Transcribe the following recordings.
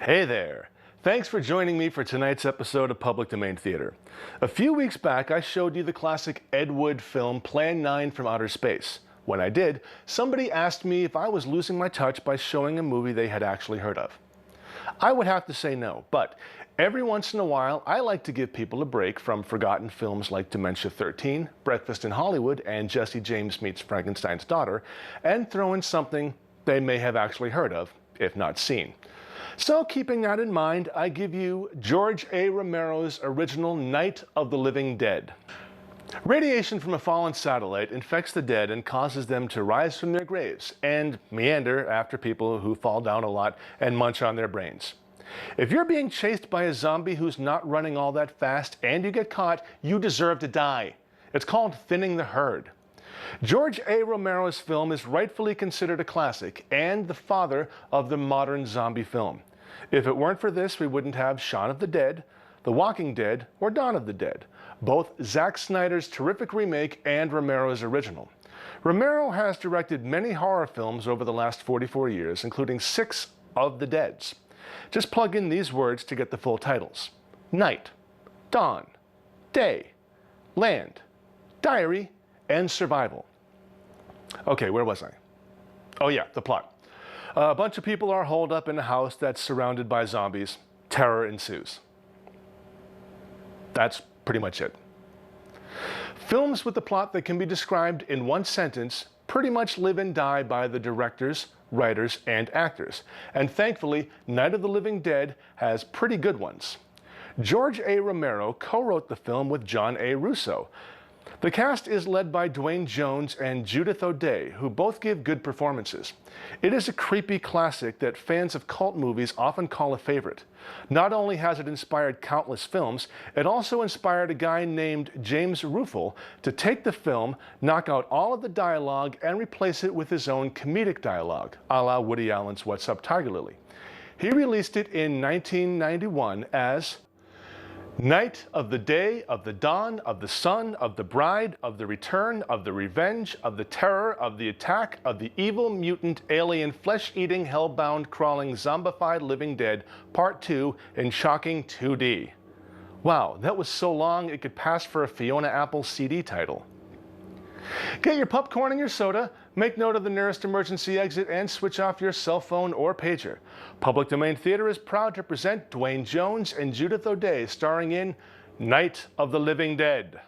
Hey there! Thanks for joining me for tonight's episode of Public Domain Theater. A few weeks back, I showed you the classic Ed Wood film Plan 9 from Outer Space. When I did, somebody asked me if I was losing my touch by showing a movie they had actually heard of. I would have to say no, but every once in a while, I like to give people a break from forgotten films like Dementia 13, Breakfast in Hollywood, and Jesse James Meets Frankenstein's Daughter, and throw in something they may have actually heard of, if not seen. So keeping that in mind, I give you George A. Romero's original Night of the Living Dead. Radiation from a fallen satellite infects the dead and causes them to rise from their graves and meander after people who fall down a lot and munch on their brains. If you're being chased by a zombie who's not running all that fast and you get caught, you deserve to die. It's called thinning the herd. George A. Romero's film is rightfully considered a classic and the father of the modern zombie film. If it weren't for this, we wouldn't have Shaun of the Dead, The Walking Dead, or Dawn of the Dead, both Zack Snyder's terrific remake and Romero's original. Romero has directed many horror films over the last 44 years, including 6 of the Deads. Just plug in these words to get the full titles: Night, Dawn, Day, Land, Diary, and Survival. Okay, where was I? Oh yeah, the plot. A bunch of people are holed up in a house that's surrounded by zombies. Terror ensues. That's pretty much it. Films with a plot that can be described in one sentence pretty much live and die by the directors, writers, and actors. And thankfully, Night of the Living Dead has pretty good ones. George A. Romero co-wrote the film with John A. Russo. The cast is led by Duane Jones and Judith O'Dea, who both give good performances. It is a creepy classic that fans of cult movies often call a favorite. Not only has it inspired countless films, it also inspired a guy named James Ruffalo to take the film, knock out all of the dialogue, and replace it with his own comedic dialogue, a la Woody Allen's What's Up, Tiger Lily. He released it in 1991 as Night of the Day, of the Dawn, of the Sun, of the Bride, of the Return, of the Revenge, of the Terror, of the Attack, of the Evil Mutant Alien Flesh-Eating Hellbound Crawling Zombified Living Dead, Part 2 in shocking 2D. Wow, that was so long it could pass for a Fiona Apple CD title. Get your popcorn and your soda, make note of the nearest emergency exit, and switch off your cell phone or pager. Public Domain Theater is proud to present Duane Jones and Judith O'Dea starring in Night of the Living Dead.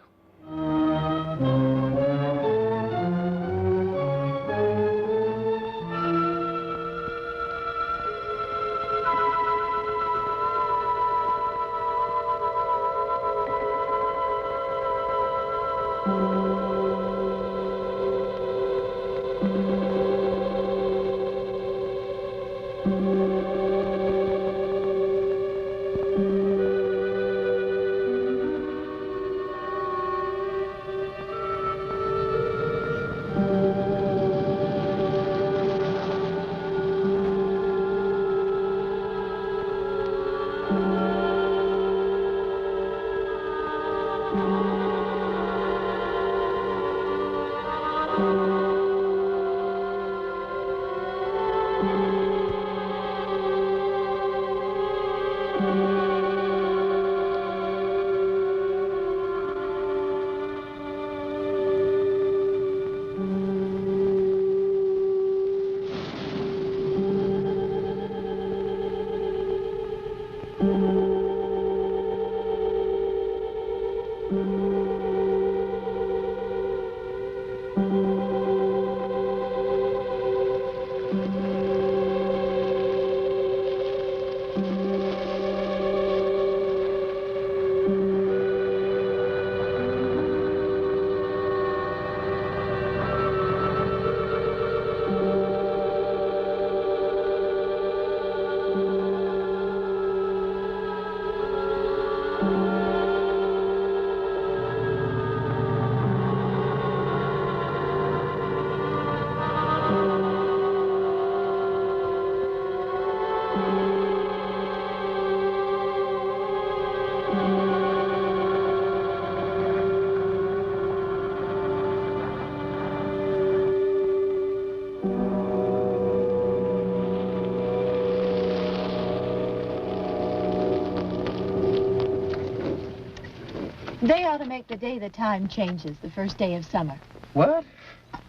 They ought to make the day the time changes, the first day of summer. What?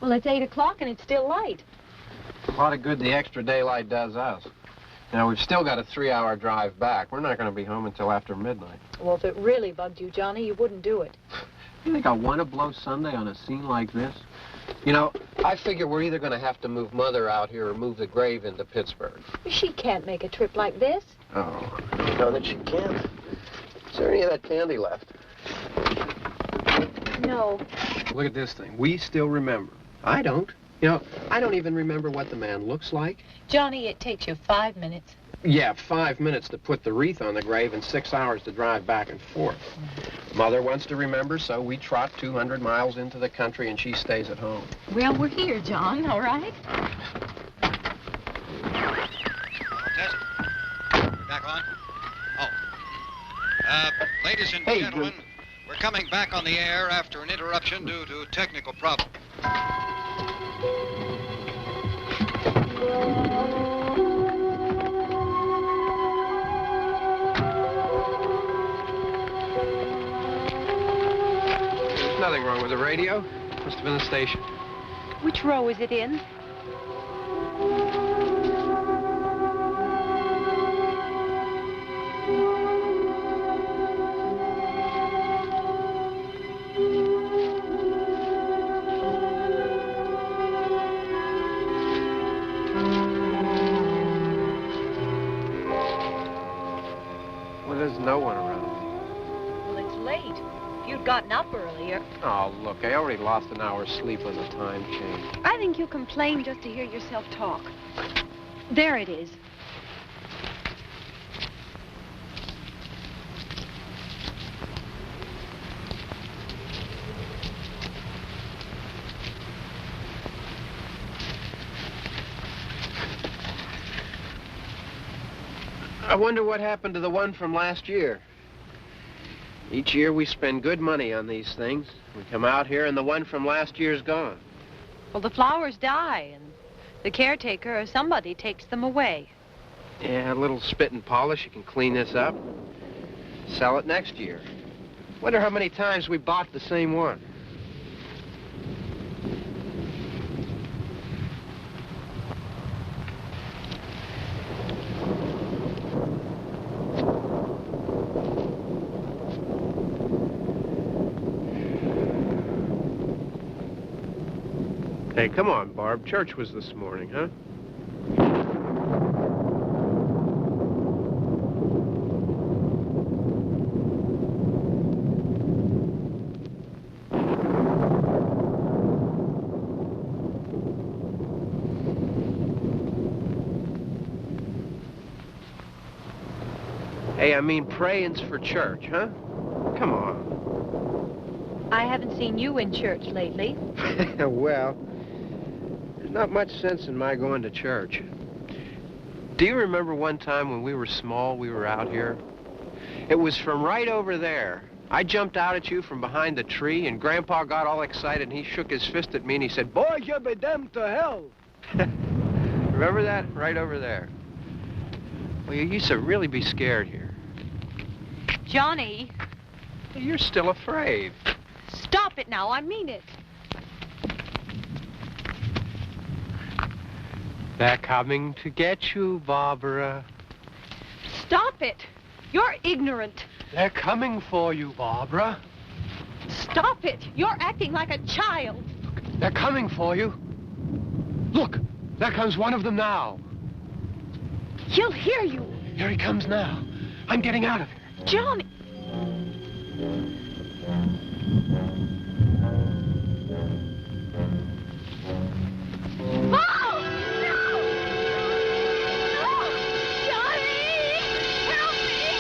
Well, it's 8 o'clock and it's still light. A lot of good the extra daylight does us. Now, we've still got a 3-hour drive back. We're not going to be home until after midnight. Well, if it really bugged you, Johnny, you wouldn't do it. You think I want to blow Sunday on a scene like this? You know, I figure we're either going to have to move Mother out here or move the grave into Pittsburgh. She can't make a trip like this. Oh, you know that she can't. Is there any of that candy left? No. Look at this thing. We still remember. I don't. You know, I don't even remember what the man looks like. Johnny, it takes you 5 minutes. Yeah, 5 minutes to put the wreath on the grave and 6 hours to drive back and forth. Mother wants to remember, so we trot 200 miles into the country and she stays at home. Well, we're here, John, all right? Test. We're back on? Oh. Ladies and gentlemen, we're coming back on the air after an interruption due to technical problem. There's nothing wrong with the radio. Must have been the station. Which row is it in? Well, there's no one around. Well, it's late. If you'd gotten up earlier. Oh, look, I already lost an hour's sleep on the time change. I think you complain just to hear yourself talk. There it is. I wonder what happened to the one from last year. Each year we spend good money on these things. We come out here and the one from last year's gone. Well, the flowers die, and the caretaker or somebody takes them away. Yeah, a little spit and polish. You can clean this up. Sell it next year. Wonder how many times we bought the same one. Hey, come on, Barb. Church was this morning, huh? Hey, I mean praying's for church, huh? Come on. I haven't seen you in church lately. Well, there's not much sense in my going to church. Do you remember one time when we were small, we were out here? It was from right over there. I jumped out at you from behind the tree, and Grandpa got all excited, and he shook his fist at me, and he said, "Boy, you'll be damned to hell." Remember that? Right over there. Well, you used to really be scared here. Johnny. You're still afraid. Stop it now. I mean it. They're coming to get you, Barbara. Stop it. You're ignorant. They're coming for you, Barbara. Stop it! You're acting like a child. They're coming for you. Look, there comes one of them now. He'll hear you. Here he comes now. I'm getting out of here. Johnny! Oh! No! No! Johnny! Help me!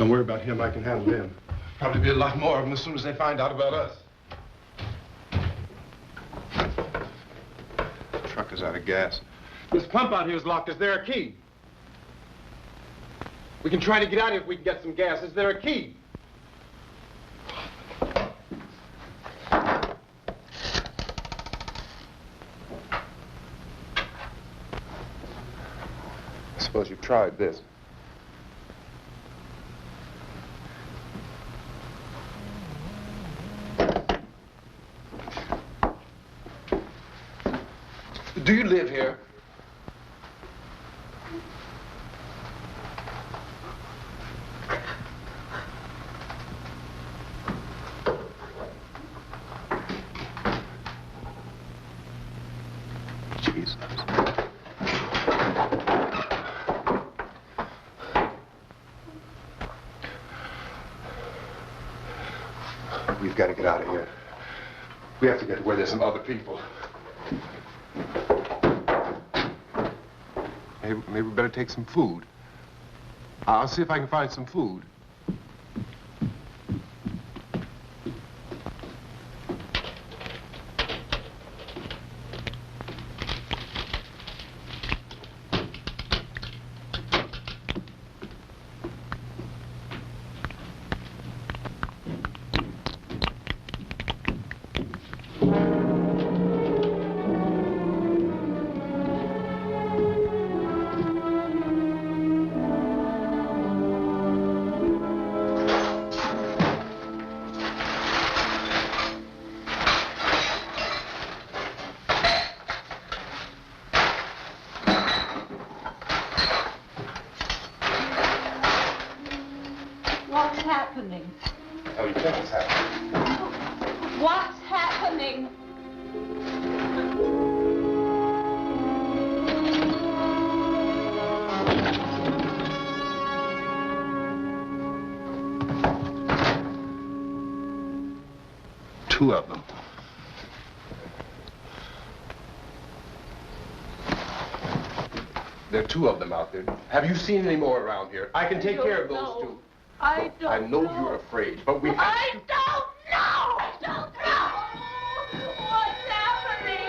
Don't worry about him. I can handle him. Probably be a lot more of them as soon as they find out about us. The truck is out of gas. This pump out here is locked. Is there a key? We can try to get out here if we can get some gas. Is there a key? I suppose you've tried this. Do you live here? Jesus. We've got to get out of here. We have to get to where there's some other people. Maybe we better take some food. I'll see if I can find some food. What's happening? Oh, you think it's happening? What's happening? Two of them. There are two of them out there. Have you seen any more around here? I can take care of those two. I don't I know you're afraid, but we have I to... don't know! I don't know! What's happening?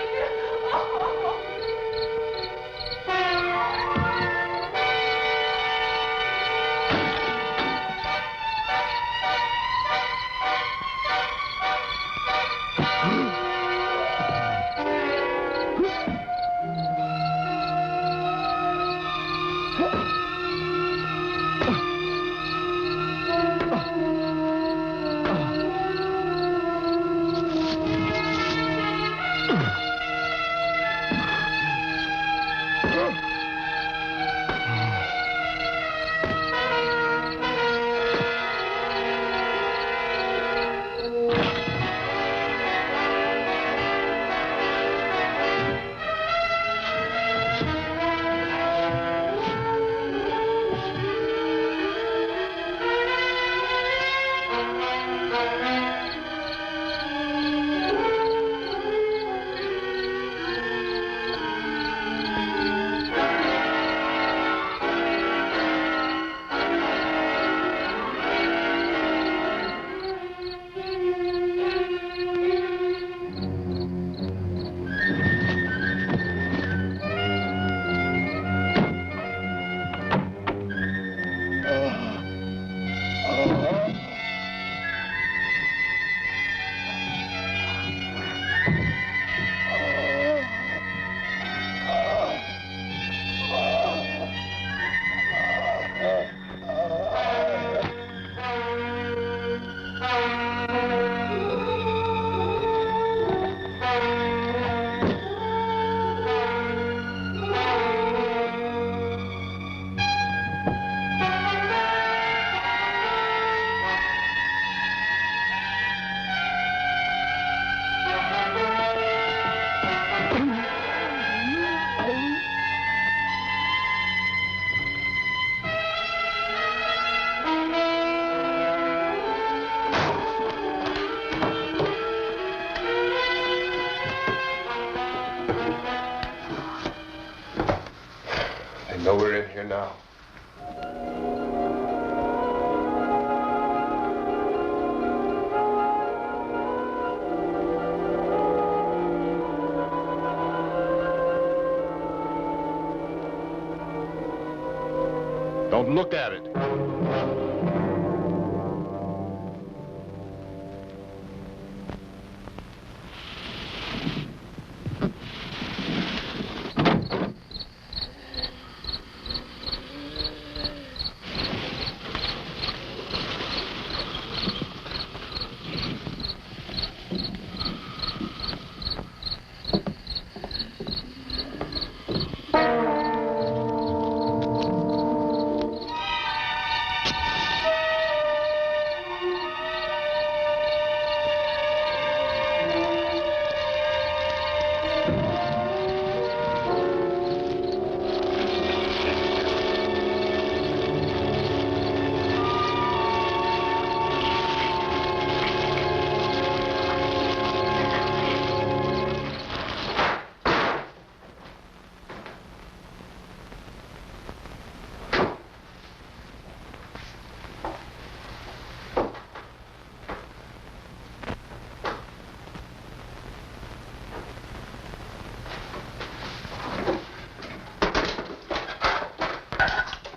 They know we're in here now. Don't look at it.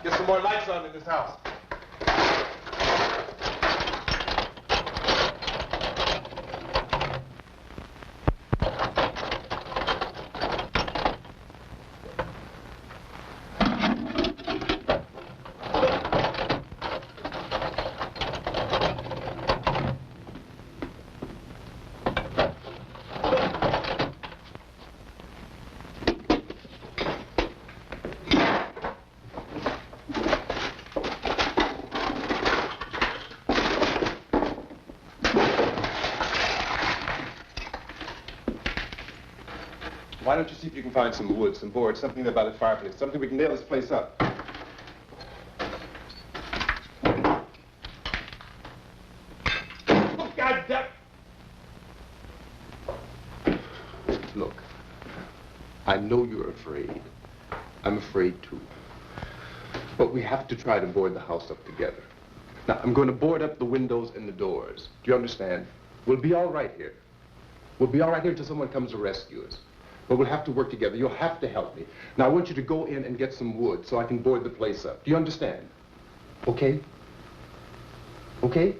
Get some more lights on in this house. Why don't you see if you can find some wood, some board, something about a fireplace, something we can nail this place up. Oh, God damn! Look, I know you're afraid. I'm afraid too. But we have to try to board the house up together. Now, I'm going to board up the windows and the doors. Do you understand? We'll be all right here. We'll be all right here until someone comes to rescue us. But we'll have to work together. You'll have to help me. Now, I want you to go in and get some wood so I can board the place up. Do you understand? Okay? Okay?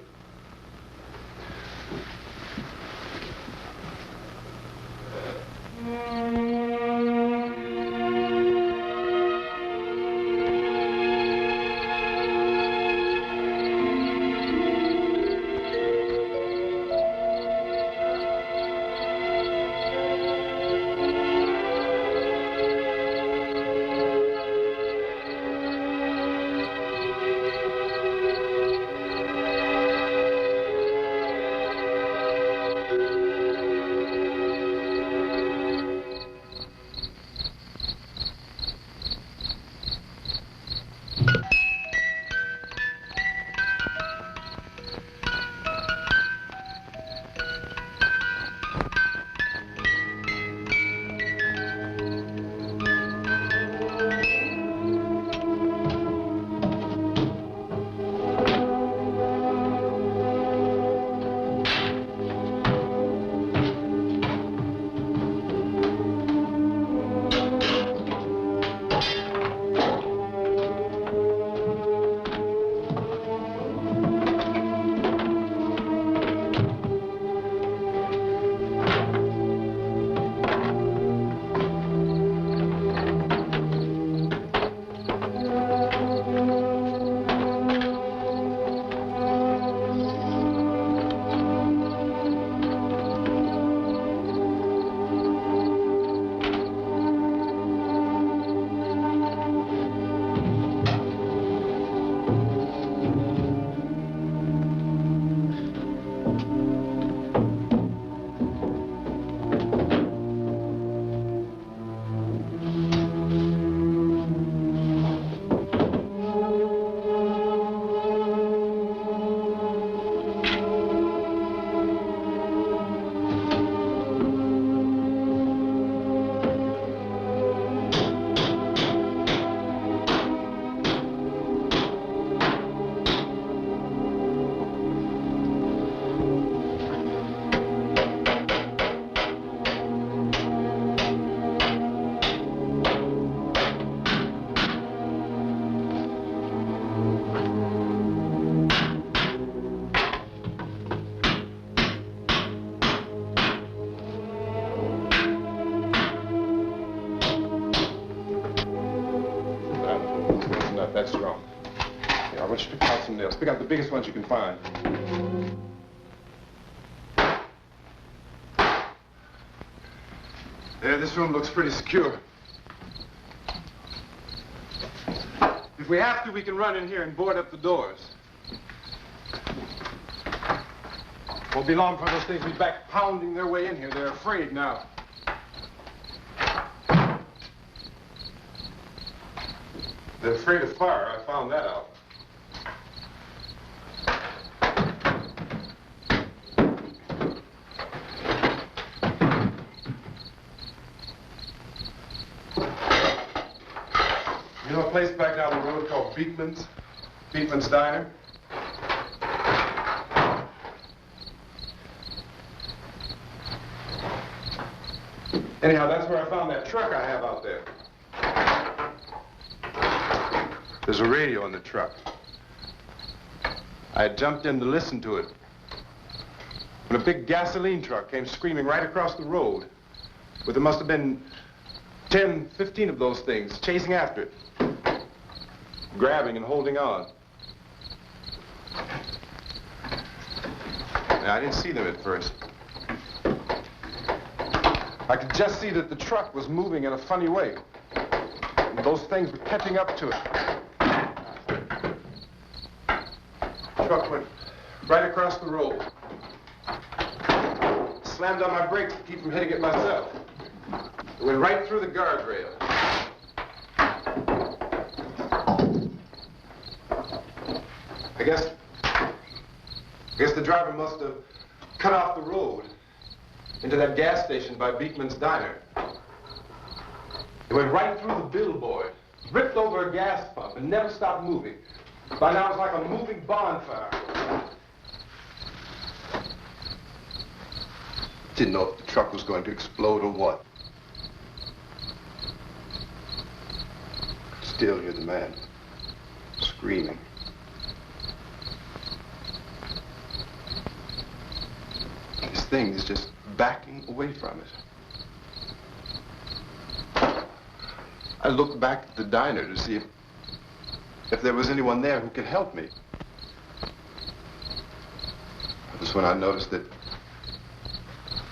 some nails. Pick out the biggest ones you can find. There, this room looks pretty secure. If we have to, we can run in here and board up the doors. Won't be long for those things to be back pounding their way in here. They're afraid now. They're afraid of fire. I found that out. You know a place back down the road called Beekman's? Beekman's Diner? Anyhow, that's where I found that truck I have out there. There's a radio in the truck. I had jumped in to listen to it when a big gasoline truck came screaming right across the road. But there must have been 10, 15 of those things chasing after it, grabbing and holding on. Now, I didn't see them at first. I could just see that the truck was moving in a funny way. And those things were catching up to it. The truck went right across the road. Slammed on my brakes to keep from hitting it myself. It went right through the guardrail. I guess the driver must have cut off the road into that gas station by Beekman's Diner. It went right through the billboard, ripped over a gas pump, and never stopped moving. By now, it was like a moving bonfire. Didn't know if the truck was going to explode or what. Could still hear the man screaming. This thing is just backing away from it. I looked back at the diner to see if there was anyone there who could help me. That was when I noticed that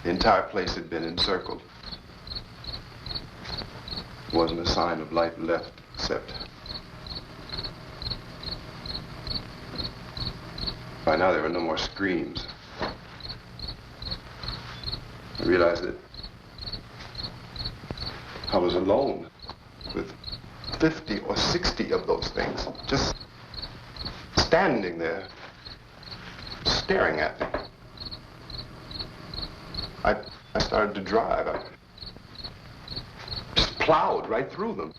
the entire place had been encircled. There wasn't a sign of life left except by now there were no more screams. I realized that I was alone with 50 or 60 of those things, just standing there, staring at me. I started to drive. I just plowed right through them.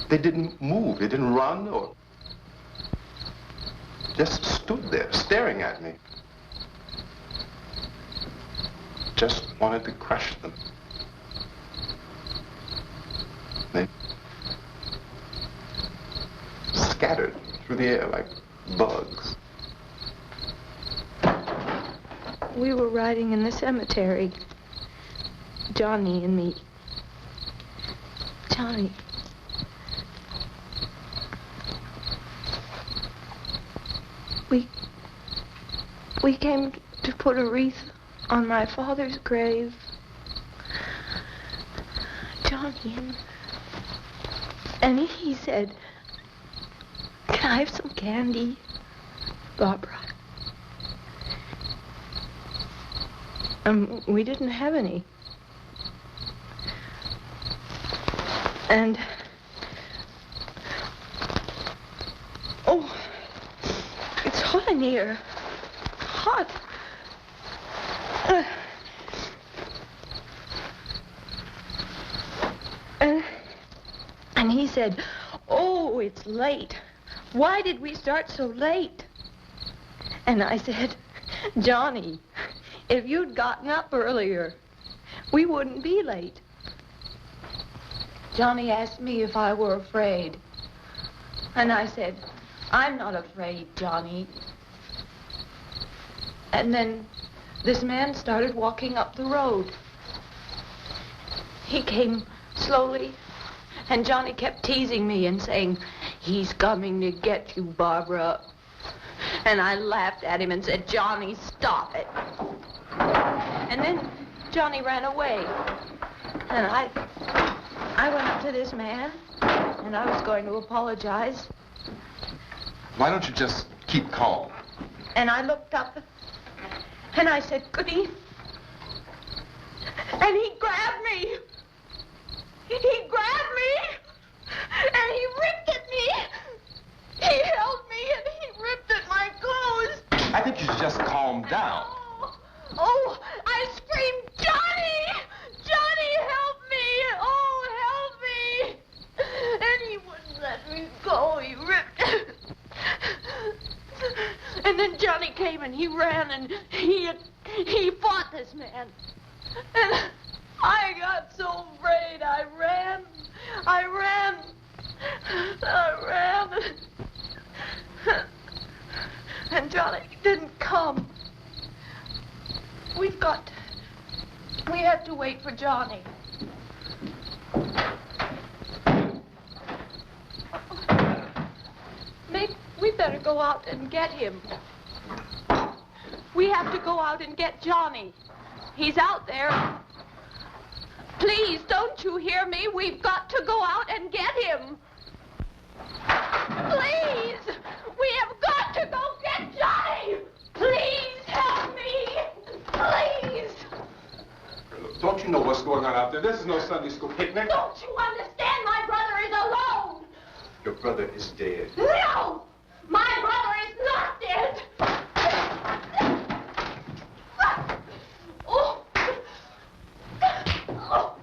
They didn't move, they didn't run or just stood there, staring at me. Just wanted to crush them. They scattered through the air like bugs. We were riding in the cemetery, Johnny and me. Johnny. We came to put a wreath on my father's grave. Johnny, and he said, "Can I have some candy, Barbara?" We didn't have any. And, oh, it's hot in here. Hot. And he said, "Oh, it's late. Why did we start so late?" And I said, "Johnny, if you'd gotten up earlier, we wouldn't be late." Johnny asked me if I were afraid. And I said, "I'm not afraid, Johnny." And then this man started walking up the road. He came slowly, and Johnny kept teasing me and saying, He's coming to get you, Barbara. And I laughed at him and said, Johnny, stop it. And then Johnny ran away. And I went up to this man, and I was going to apologize. Why don't you just keep calm? And I looked up, and I said, Goody. And he grabbed me. He grabbed me, and he ripped at me. He held me, and he ripped at my clothes. I think you should just calm down. Oh, I screamed, Johnny! Johnny, help me! Oh, help me! And he wouldn't let me go. He ripped. And then Johnny came and he ran and he fought this man. And I got so afraid. I ran. And Johnny didn't come. We have to wait for Johnny. Maybe we better go out and get him. We have to go out and get Johnny. He's out there. Please, don't you hear me? We've got to go out and get him. Please! We have got to go get Johnny! Please help me! Please! Don't you know what's going on out there? This is no Sunday school picnic. Don't you understand? My brother is alone! Your brother is dead. No! My brother is not dead! Oh! Oh!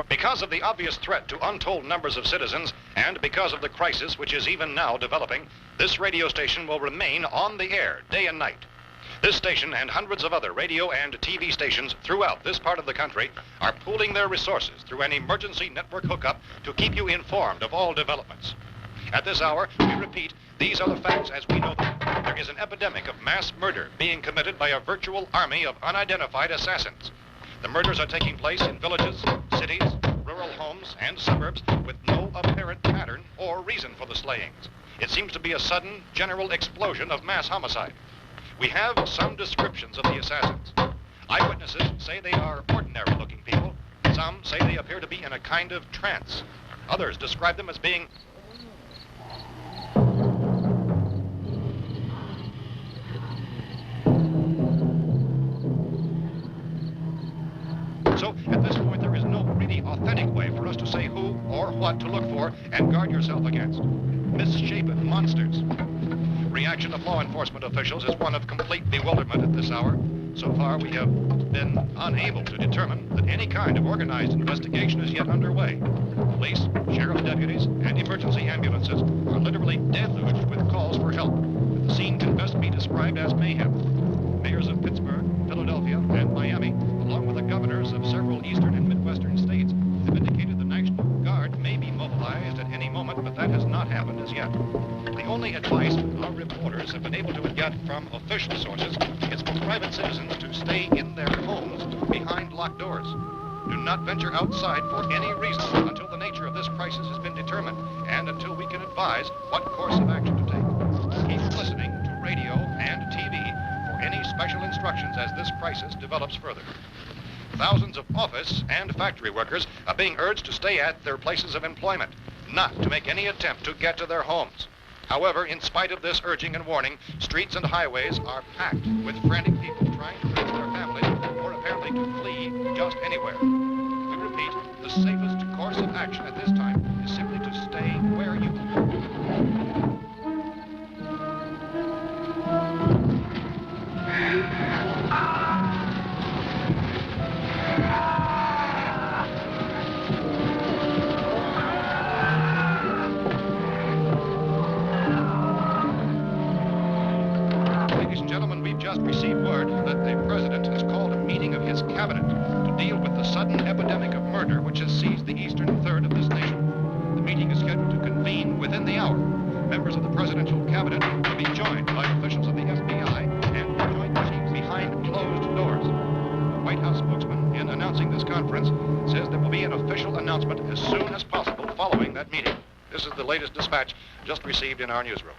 Because of the obvious threat to untold numbers of citizens, and because of the crisis which is even now developing, this radio station will remain on the air day and night. This station and hundreds of other radio and TV stations throughout this part of the country are pooling their resources through an emergency network hookup to keep you informed of all developments. At this hour, we repeat, these are the facts as we know them. There is an epidemic of mass murder being committed by a virtual army of unidentified assassins. The murders are taking place in villages, cities, rural homes, and suburbs with no apparent pattern or reason for the slayings. It seems to be a sudden, general explosion of mass homicide. We have some descriptions of the assassins. Eyewitnesses say they are ordinary-looking people. Some say they appear to be in a kind of trance. Others describe them as being So, at this point, there is no really authentic way for us to say who or what to look for and guard yourself against. Misshapen monsters. Reaction of law enforcement officials is one of complete bewilderment at this hour. So far, we have been unable to determine that any kind of organized investigation is yet underway. Police, sheriff deputies, and emergency ambulances are literally deluged with calls for help. The scene can best be described as mayhem. Mayors of Pittsburgh, Philadelphia, and Miami, along with the governors of several eastern and midwestern states, have indicated the National Guard may be mobilized at any moment, but that has not happened as yet. The only advice our reporters have been able to get from official sources is for private citizens to stay in their homes behind locked doors. Do not venture outside for any reason until the nature of this crisis has been determined and until we can advise what course of action to take. Keep listening to radio and TV for any special instructions as this crisis develops further. Thousands of office and factory workers are being urged to stay at their places of employment, not to make any attempt to get to their homes. However, in spite of this urging and warning, streets and highways are packed with frantic people trying to reach their families or apparently to flee just anywhere. We repeat, repeat, the safest course of action at this time is simply to stay where you are. Ladies and gentlemen, we've just received word that the president has called a meeting of his cabinet to deal with the sudden epidemic of murder which has seized the eastern third of this nation. The meeting is scheduled to convene within the hour. Members of the presidential cabinet will be joined by officials of the FBI and joint chiefs behind closed doors. The White House spokesman, in announcing this conference, says there will be an official announcement as soon as possible following that meeting. This is the latest dispatch just received in our newsroom.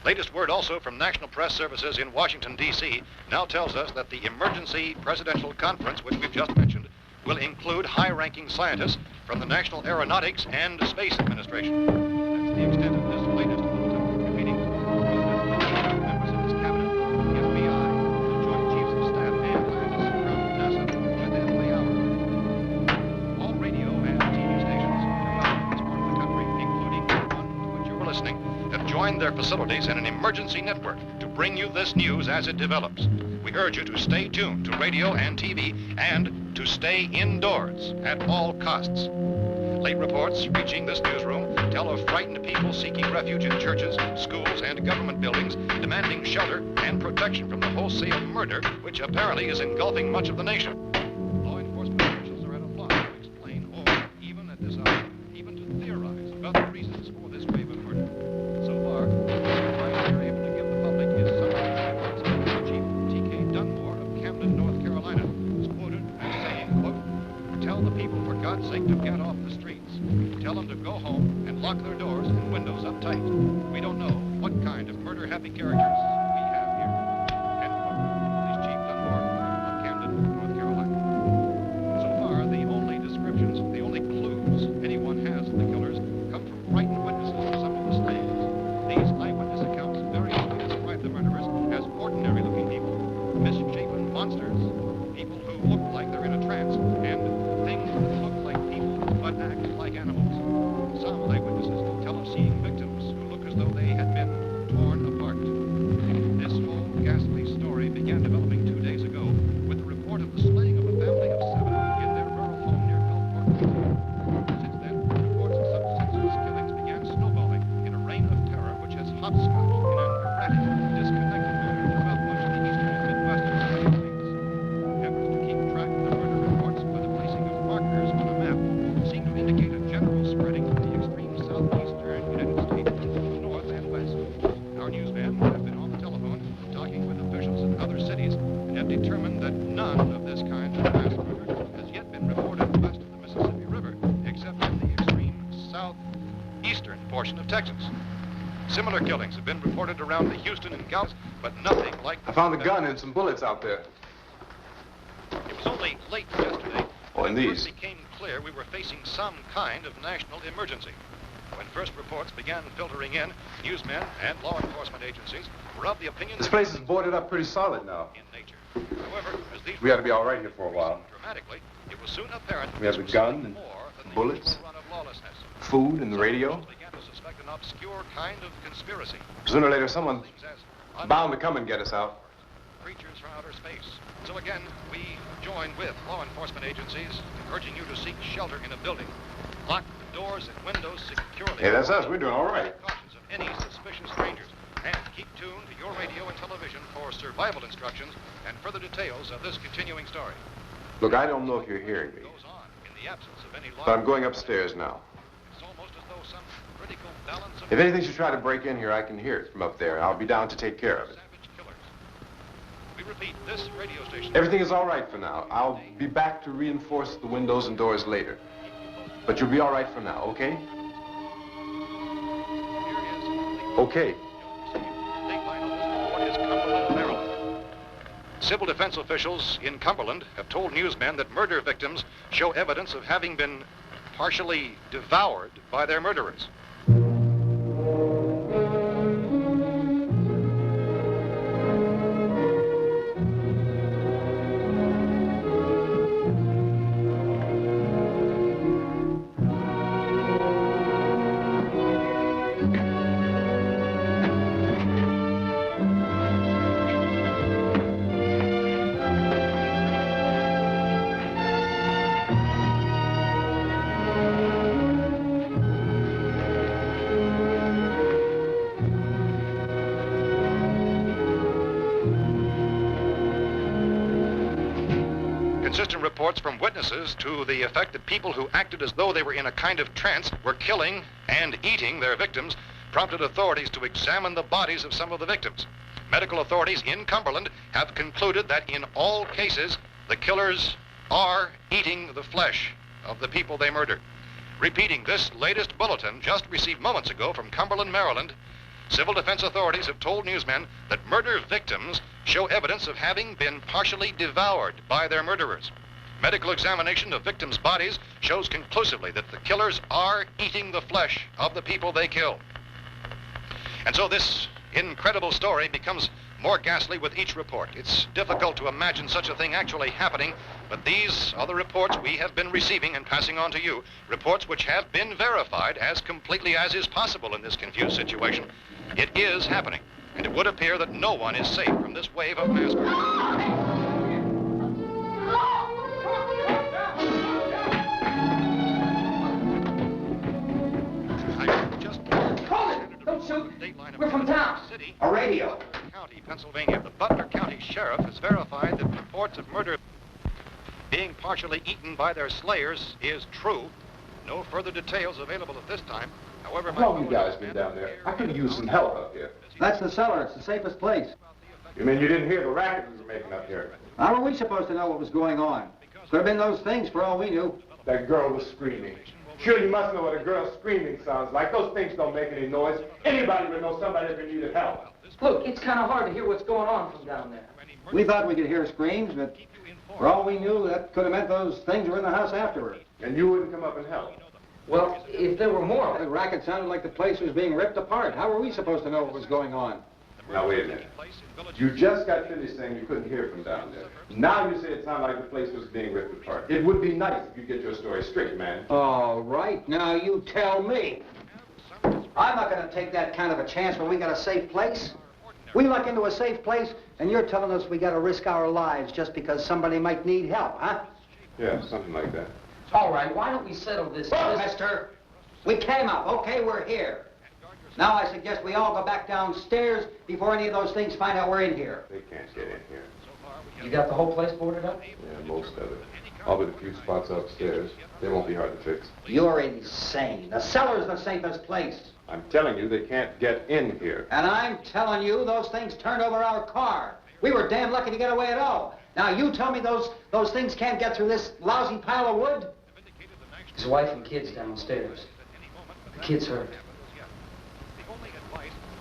Latest word also from National Press Services in Washington, D.C. now tells us that the emergency presidential conference, which we've just mentioned, will include high-ranking scientists from the National Aeronautics and Space Administration. That's the extent of this latest bulletin. Meeting members of his cabinet, the FBI, the Joint Chiefs of Staff, and scientists from NASA within the hour. All radio and TV stations throughout this part of the country, including the one to which you're listening, have joined their facilities in an emergency network to bring you this news as it develops. We urge you to stay tuned to radio and TV and to stay indoors at all costs. Late reports reaching this newsroom tell of frightened people seeking refuge in churches, schools, and government buildings, demanding shelter and protection from the wholesale murder which apparently is engulfing much of the nation. Law enforcement officials are at a loss to explain or, even at this hour, even to theorize about the reasons for this wave of murder. So far, the advice they're able to give the public is something like Chief T.K. Dunmore of Camden, North Carolina, is quoted as saying, quote, "Tell the people, for God's sake, to get off the streets. Tell them to go home and lock their doors and windows up tight. We don't know what kind of murder-happy characters we have here." End quote. This is Chief Dunmore of Camden, North Carolina. So far, the only descriptions, the only clues anyone has of the killers come from frightened witnesses of some of the slayings. These eyewitness accounts very often describe the murderers as ordinary-looking people, misshapen monsters, people who look like they're in a trance, and things that look like people but act like animals. Some eyewitnesses tell of seeing victims who look as though they had been torn apart. This whole ghastly story began developing 2 days ago with the report of the slaying of a family of 7 in their rural home near Gulfport. Since then, reports of such senseless killings began snowballing in a reign of terror which has hopscotched in an erratic, disconnected manner throughout much of the eastern and midwestern United States. Efforts to keep track of the murder reports by the placing of markers on a map seem to indicate a general spreading of the extreme southeastern United States to the north and west. Our newsmen have been on the telephone talking with officials in other cities and have determined that none of this kind of mass murder has yet been reported west of the Mississippi River, except in the extreme southeastern portion of Texas. Similar killings have been reported around the Houston and Galveston, but nothing like I found a gun and some bullets out there. It was only late yesterday Oh, when and it these? first became clear we were facing some kind of national emergency. When first reports began filtering in, newsmen and law enforcement agencies were of the opinion This that place is boarded up pretty solid now. in nature. However, as these We ought to be all right here for a while. dramatically, it was soon apparent We have this a was gun something and more than the bullets. usual run of lawlessness. Food and the radio. Some began to suspect an obscure kind of conspiracy. Sooner or later, someone Things as bound to come and get us out. creatures from outer space. So again, we join with law enforcement agencies, urging you to seek shelter in a building. Lock the doors and windows securely. Hey, that's us. We're doing all right. Cautions of any suspicious strangers. And keep tuned to your radio and television for survival instructions and further details of this continuing story. Look, I don't know if you're hearing me, Goes on in the absence of any law. but I'm going upstairs now. It's almost as though some critical balance of If anything should try to break in here, I can hear it from up there. I'll be down to take care of it. savage killers. We repeat, this radio station. Everything is all right for now. I'll be back to reinforce the windows and doors later. But you'll be all right for now, okay? Here is Okay. Dateline on this report is Cumberland, Maryland. Civil defense officials in Cumberland have told newsmen that murder victims show evidence of having been partially devoured by their murderers. Consistent reports from witnesses to the effect that people who acted as though they were in a kind of trance were killing and eating their victims prompted authorities to examine the bodies of some of the victims. Medical authorities in Cumberland have concluded that in all cases, the killers are eating the flesh of the people they murdered. Repeating this latest bulletin just received moments ago from Cumberland, Maryland, civil defense authorities have told newsmen that murder victims show evidence of having been partially devoured by their murderers. Medical examination of victims' bodies shows conclusively that the killers are eating the flesh of the people they kill. And so this incredible story becomes more ghastly with each report. It's difficult to imagine such a thing actually happening, but these are the reports we have been receiving and passing on to you, reports which have been verified as completely as is possible in this confused situation. It is happening, and it would appear that no one is safe from this wave of mass murder. Don't shoot. We're from town. A radio. County, Pennsylvania. The Butler County Sheriff has verified that reports of murder being partially eaten by their slayers is true. No further details available at this time. However, How long you guys been down there? I could use some help up here. That's the cellar. It's the safest place. You mean you didn't hear the racket we were making up here? How were we supposed to know what was going on? Could have been those things for all we knew. That girl was screaming. Sure, you must know what a girl screaming sounds like. Those things don't make any noise. Anybody would know somebody ever needed help. Look, it's kind of hard to hear what's going on from down there. We thought we could hear screams, but for all we knew, that could have meant those things were in the house afterward. And you wouldn't come up and help? Well, if there were more... The racket sounded like the place was being ripped apart. How were we supposed to know what was going on? Now, wait a minute. You just got finished saying you couldn't hear from down there. Now you say it sounded like the place was being ripped apart. It would be nice if you get your story straight, man. All right, now you tell me. I'm not going to take that kind of a chance when we got a safe place. We luck into a safe place, and you're telling us we got to risk our lives just because somebody might need help, huh? Yeah, something like that. All right, why don't we settle this? Look, mister, we came up. Okay, we're here. Now I suggest we all go back downstairs before any of those things find out we're in here. They can't get in here. You got the whole place boarded up? Yeah, most of it. All but a few spots upstairs. They won't be hard to fix. You're insane. The cellar's the safest place. I'm telling you, they can't get in here. And I'm telling you, those things turned over our car. We were damn lucky to get away at all. Now you tell me those things can't get through this lousy pile of wood? His wife and kids downstairs. The kid's hurt.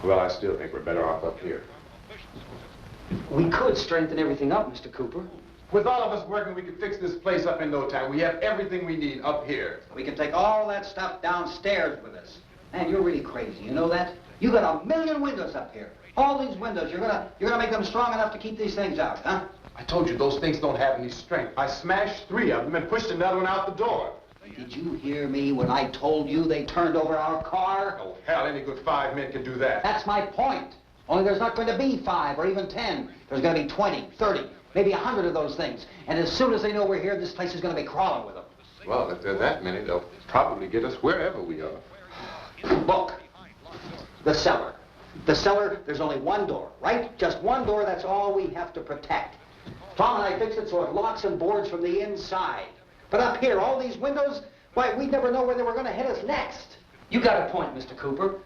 Well, I still think we're better off up here. We could strengthen everything up, Mr. Cooper. With all of us working, we could fix this place up in no time. We have everything we need up here. We can take all that stuff downstairs with us. Man, you're really crazy, you know that? You got 1,000,000 windows up here. All these windows, you're gonna make them strong enough to keep these things out, huh? I told you those things don't have any strength. I smashed 3 of them and pushed another one out the door. Did you hear me when I told you they turned over our car? Oh, hell, any good 5 men can do that. That's my point. Only there's not going to be 5 or even 10. There's going to be 20, 30, maybe 100 of those things. And as soon as they know we're here, this place is going to be crawling with them. Well, if there are that many, they'll probably get us wherever we are. Look, the cellar. The cellar, there's only one door, right? Just one door, that's all we have to protect. Tom and I fixed it so it locks and boards from the inside. But up here, all these windows, why, we'd never know where they were going to hit us next. You got a point, Mr. Cooper.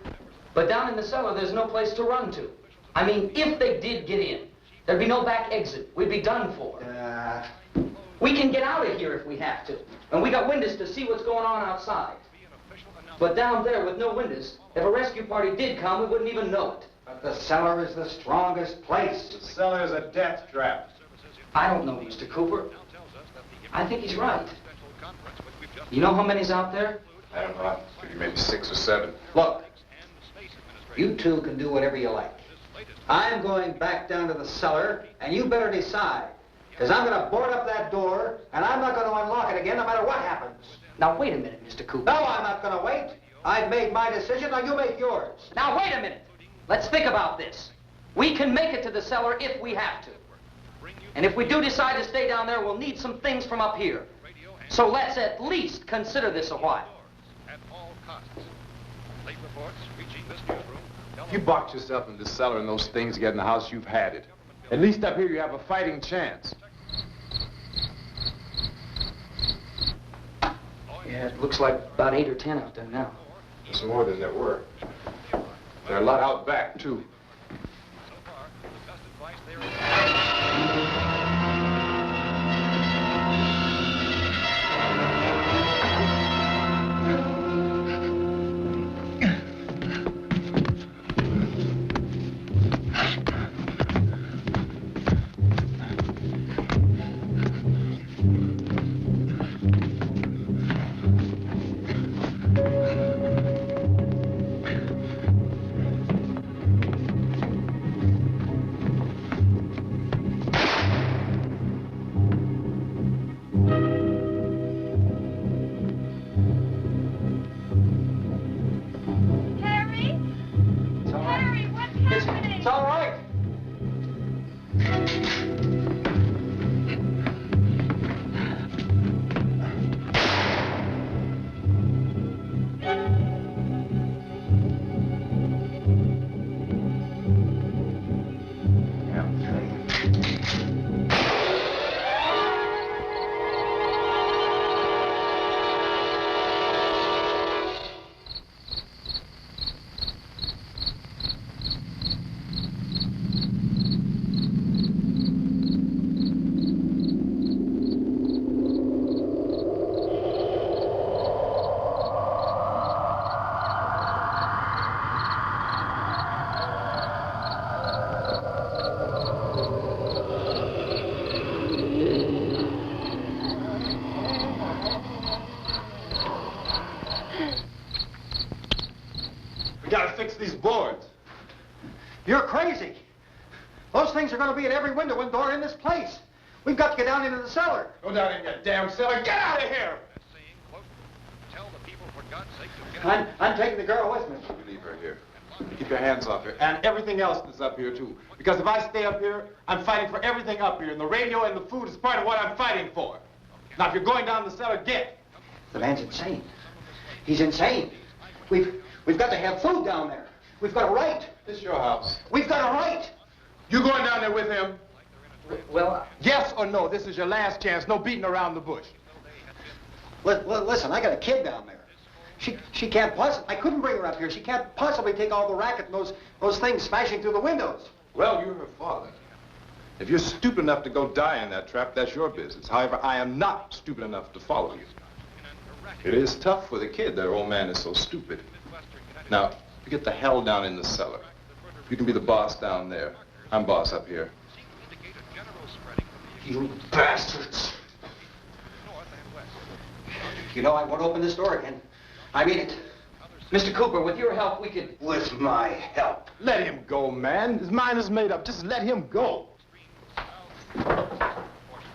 But down in the cellar, there's no place to run to. I mean, if they did get in, there'd be no back exit. We'd be done for. We can get out of here if we have to. And we got windows to see what's going on outside. But down there with no windows, if a rescue party did come, we wouldn't even know it. But the cellar is the strongest place. The cellar is a death trap. I don't know, Mr. Cooper. I think he's right. You know how many's out there? I don't know. Maybe 6 or 7. Look, you two can do whatever you like. I'm going back down to the cellar, and you better decide. Because I'm going to board up that door, and I'm not going to unlock it again no matter what happens. Now, wait a minute, Mr. Cooper. No, I'm not going to wait. I've made my decision, now you make yours. Now, wait a minute. Let's think about this. We can make it to the cellar if we have to. And if we do decide to stay down there, we'll need some things from up here. So let's at least consider this a while. At all costs. Late reports reaching this newsroom. If you box yourself in the cellar and those things get in the house, you've had it. At least up here you have a fighting chance. Yeah, it looks like about 8 or 10 out there now. It's more than there were. There are a lot out back, too. It's all right. We gotta fix these boards. You're crazy. Those things are going to be at every window and door in this place. We've got to get down into the cellar. Go down in that damn cellar. Get out of here! I'm taking the girl with me. You leave her here. Keep your hands off her. And everything else that's up here, too. Because if I stay up here, I'm fighting for everything up here. And the radio and the food is part of what I'm fighting for. Now, if you're going down the cellar, get. The man's insane. He's insane. We've got to have food down there. We've got a right. This is your house. We've got a right. You going down there with him? Well, Yes or no? This is your last chance. No beating around the bush. Listen, I got a kid down there. She can't possibly, I couldn't bring her up here. She can't possibly take all the racket and those things smashing through the windows. Well, you're her father. If you're stupid enough to go die in that trap, that's your business. However, I am not stupid enough to follow you. It is tough for the kid. That old man is so stupid. Now, you get the hell down in the cellar. You can be the boss down there. I'm boss up here. You bastards. You know, I won't open this door again. I mean it. Mr. Cooper, with your help, we could... With my help. Let him go, man. His mind is made up. Just let him go.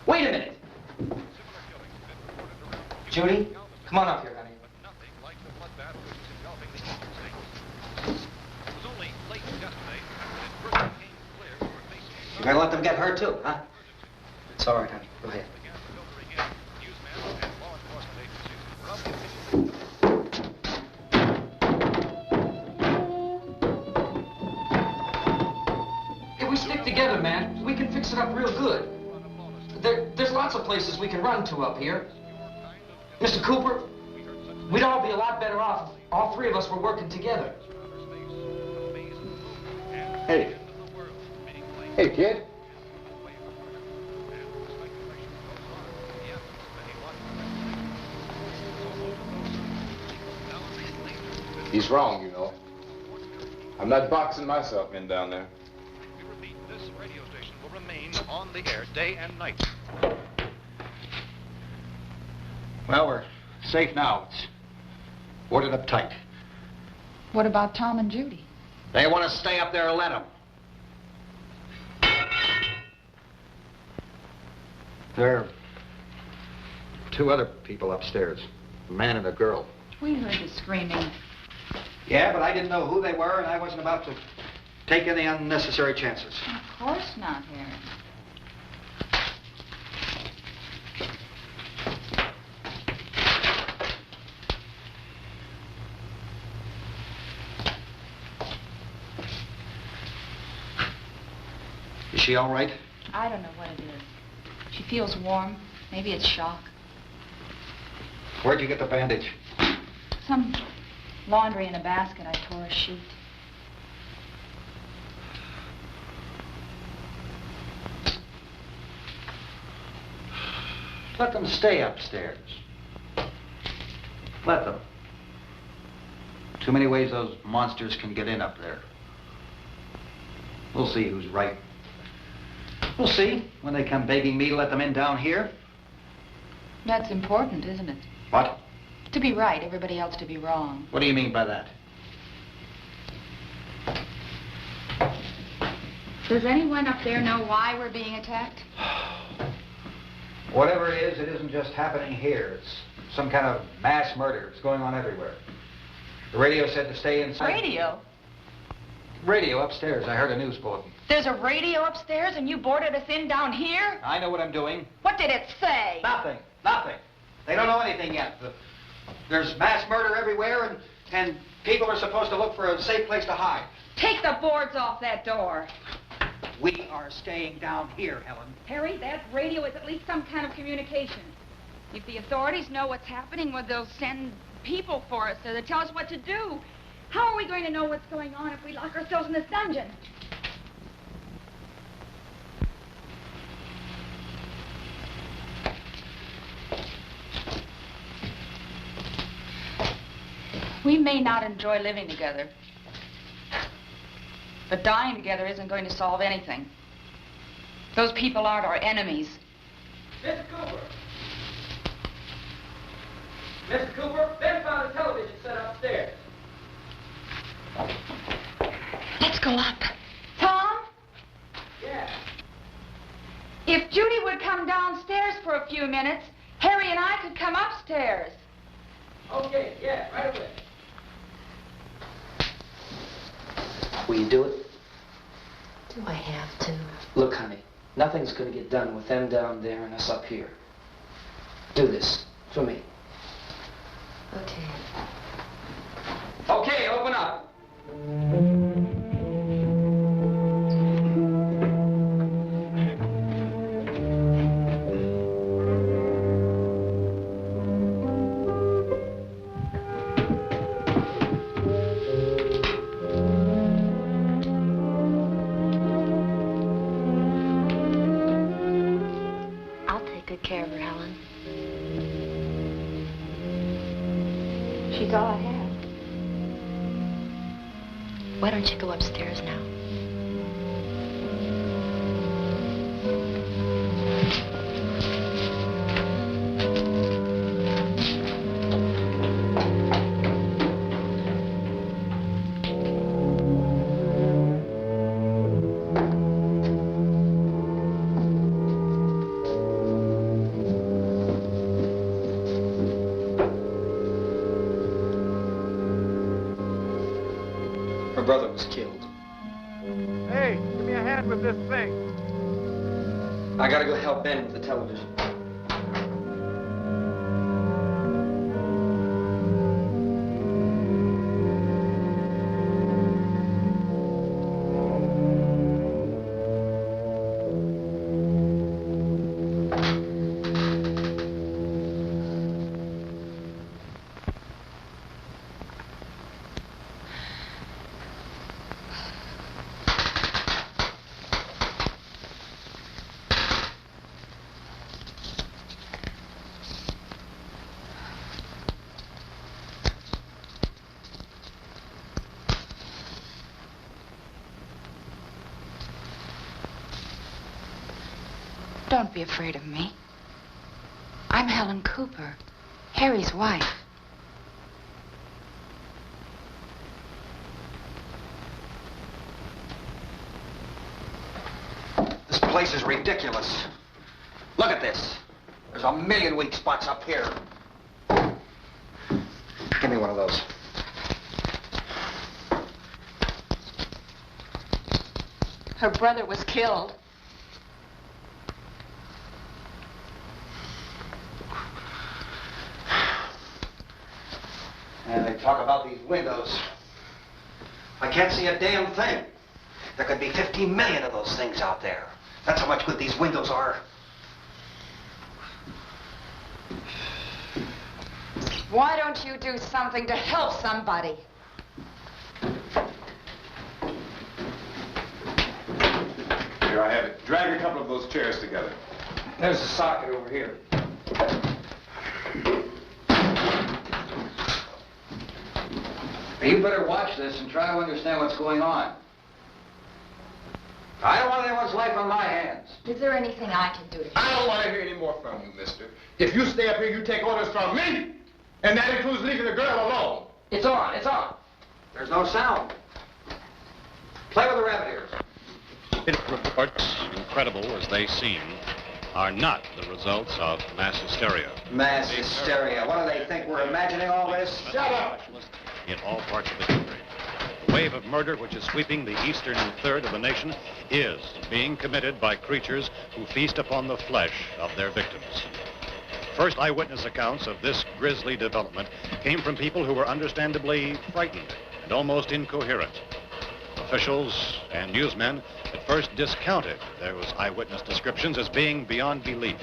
Wait a minute. Judy, come on up here, honey. You're gonna let them get hurt too, huh? It's all right, honey. Go ahead. If we stick together, man, we can fix it up real good. There's lots of places we can run to up here. Mr. Cooper, we'd all be a lot better off if all three of us were working together. Hey. Hey, kid. He's wrong, you know. I'm not boxing myself in down there. We repeat, this radio station will remain on the air day and night. Well, we're safe now. It's boarded up tight. What about Tom and Judy? They want to stay up there, let them. There are two other people upstairs, a man and a girl. We heard the screaming. Yeah, but I didn't know who they were, and I wasn't about to take any unnecessary chances. Of course not, Harry. Is she all right? I don't know what it is. She feels warm. Maybe it's shock. Where'd you get the bandage? Some laundry in a basket. I tore a sheet. Let them stay upstairs. Let them. Too many ways those monsters can get in up there. We'll see who's right. We'll see when they come begging me to let them in down here. That's important, isn't it? What? To be right, everybody else to be wrong. What do you mean by that? Does anyone up there know why we're being attacked? Whatever it is, it isn't just happening here. It's some kind of mass murder. It's going on everywhere. The radio said to stay inside. Radio? Radio upstairs. I heard a news bulletin. There's a radio upstairs and you boarded us in down here? I know what I'm doing. What did it say? Nothing. Nothing. They don't know anything yet. There's mass murder everywhere, and people are supposed to look for a safe place to hide. Take the boards off that door. We are staying down here, Helen. Harry, that radio is at least some kind of communication. If the authorities know what's happening, well, they'll send people for us to tell us what to do. How are we going to know what's going on if we lock ourselves in this dungeon? We may not enjoy living together, but dying together isn't going to solve anything. Those people aren't our enemies. Mr. Cooper! Mr. Cooper, Ben found a television set upstairs. Let's go up. Tom? Yeah. If Judy would come downstairs for a few minutes, Harry and I could come upstairs. Okay, yeah, right away. Will you do it? Do I have to? Look, honey, nothing's going to get done with them down there and us up here. Do this for me. Okay. Okay, open up. I'll take good care of her, Helen. She's all I have. Why don't you go upstairs now? Her brother was killed. Hey, give me a hand with this thing. I gotta go help Ben with the television. Don't be afraid of me. I'm Helen Cooper, Harry's wife. This place is ridiculous. Look at this. There's a million weak spots up here. Give me one of those. Her brother was killed. And they talk about these windows. I can't see a damn thing. There could be 15 million of those things out there. That's how much good these windows are. Why don't you do something to help somebody? Here, I have it. Drag a couple of those chairs together. There's a socket over here. You better watch this and try to understand what's going on. I don't want anyone's life on my hands. Is there anything I can do to help? I don't want to hear any more from you, mister. If you stay up here, you take orders from me. And that includes leaving the girl alone. It's on, it's on. There's no sound. Play with the rabbit ears. Reports, incredible as they seem, are not the results of mass hysteria. Mass hysteria. What do they think? We're imagining all this? Shut up! In all parts of the country. The wave of murder which is sweeping the eastern third of the nation is being committed by creatures who feast upon the flesh of their victims. First eyewitness accounts of this grisly development came from people who were understandably frightened and almost incoherent. Officials and newsmen at first discounted those eyewitness descriptions as being beyond belief.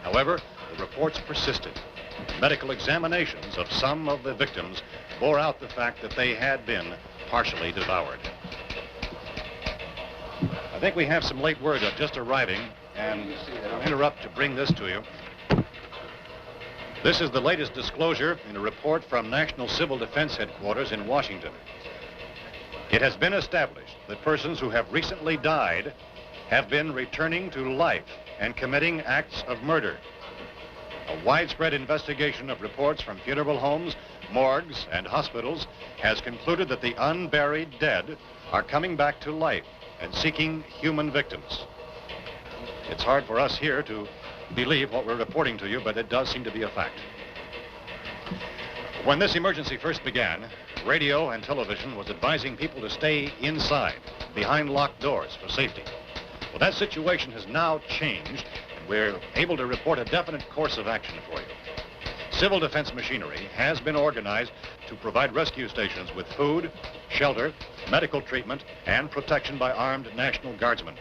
However, the reports persisted. Medical examinations of some of the victims bore out the fact that they had been partially devoured. I think we have some late word just arriving, and I'll interrupt to bring this to you. This is the latest disclosure in a report from National Civil Defense Headquarters in Washington. It has been established that persons who have recently died have been returning to life and committing acts of murder. A widespread investigation of reports from funeral homes, morgues, and hospitals has concluded that the unburied dead are coming back to life and seeking human victims. It's hard for us here to believe what we're reporting to you, but it does seem to be a fact. When this emergency first began, radio and television was advising people to stay inside, behind locked doors for safety. Well, that situation has now changed, and we're able to report a definite course of action for you. Civil defense machinery has been organized to provide rescue stations with food, shelter, medical treatment, and protection by armed National Guardsmen.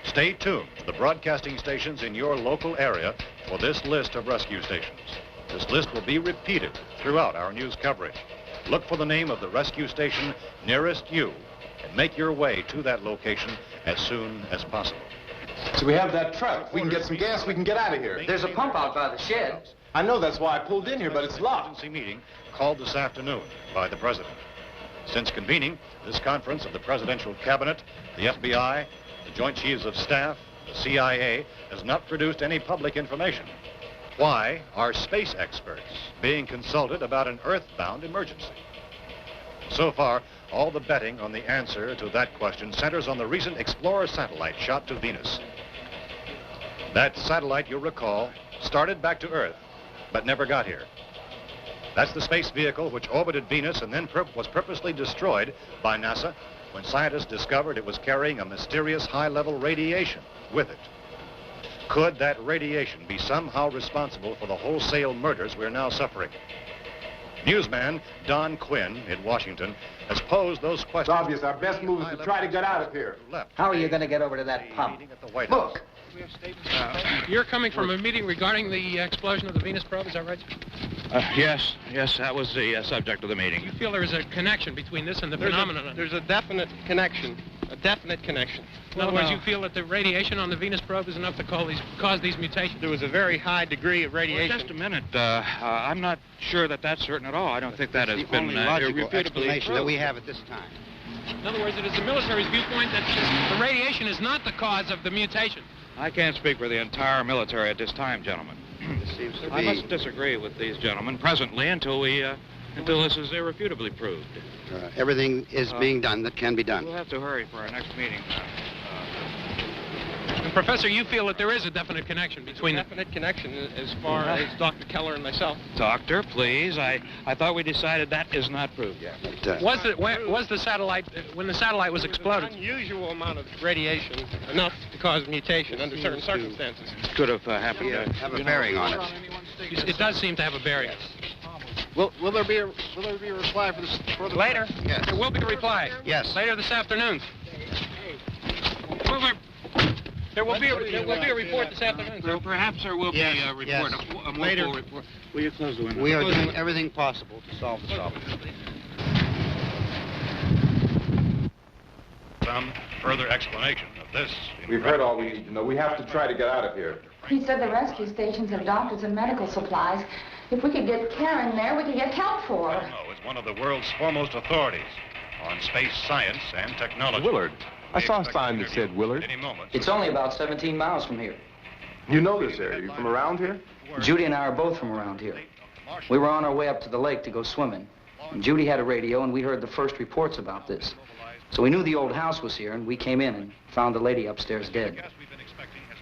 Stay tuned to the broadcasting stations in your local area for this list of rescue stations. This list will be repeated throughout our news coverage. Look for the name of the rescue station nearest you and make your way to that location as soon as possible. So we have that truck. If we can get some gas, we can get out of here. There's a pump out by the shed. I know, that's why I pulled in here, but it's locked. Emergency meeting called this afternoon by the President. Since convening this conference of the Presidential Cabinet, the FBI, the Joint Chiefs of Staff, the CIA has not produced any public information. Why are space experts being consulted about an Earth-bound emergency? So far, all the betting on the answer to that question centers on the recent Explorer satellite shot to Venus. That satellite, you'll recall, started back to Earth, but never got here. That's the space vehicle which orbited Venus and then was purposely destroyed by NASA when scientists discovered it was carrying a mysterious high-level radiation with it. Could that radiation be somehow responsible for the wholesale murders we're now suffering? Newsman Don Quinn in Washington has posed those questions. It's obvious our best move is to try to get out of here. How are you going to get over to that pump? Look! You're coming from a meeting regarding the explosion of the Venus probe, is that right? Yes, that was the subject of the meeting. You feel there is a connection between this and the phenomenon? There's a definite connection. In other words, you feel that the radiation on the Venus probe is enough to cause these mutations? There was a very high degree of radiation. Well, just a minute. I'm not sure that that's certain at all. I don't think that has been irrefutably explanation that we have at this time. In other words, it is the military's viewpoint that the radiation is not the cause of the mutation. I can't speak for the entire military at this time, gentlemen. This seems to be... I must disagree with these gentlemen presently until this is irrefutably proved. Everything is being done that can be done. We'll have to hurry for our next meeting. And Professor, you feel that there is a definite connection between them? Definite connection as far as Dr. Keller and myself. Doctor, please. I thought we decided that is not proved yet. Was the satellite, when the satellite was exploded? An unusual amount of radiation, enough to cause mutation under certain circumstances. Could have happened. Have a bearing on it. It does seem to have a bearing. Will there be a reply for this? Later? Yes. There will be a reply. Yes. Later this afternoon. There will be a report this afternoon, sir. Well, perhaps there will be a report, yes. a more Later. full report. Will you close the window? We are Close the doing window. everything possible to solve the problem. Some further explanation of this. We've heard all we need to know. We have to try to get out of here. He said the rescue stations have doctors and medical supplies. If we could get Karen there, we could get help for her. No, it's one of the world's foremost authorities on space science and technology. Willard. I saw a sign that said Willard. Any moment. It's only about 17 miles from here. You know this area. You from around here? Judy and I are both from around here. We were on our way up to the lake to go swimming. And Judy had a radio, and we heard the first reports about this. So we knew the old house was here, and we came in and found the lady upstairs dead.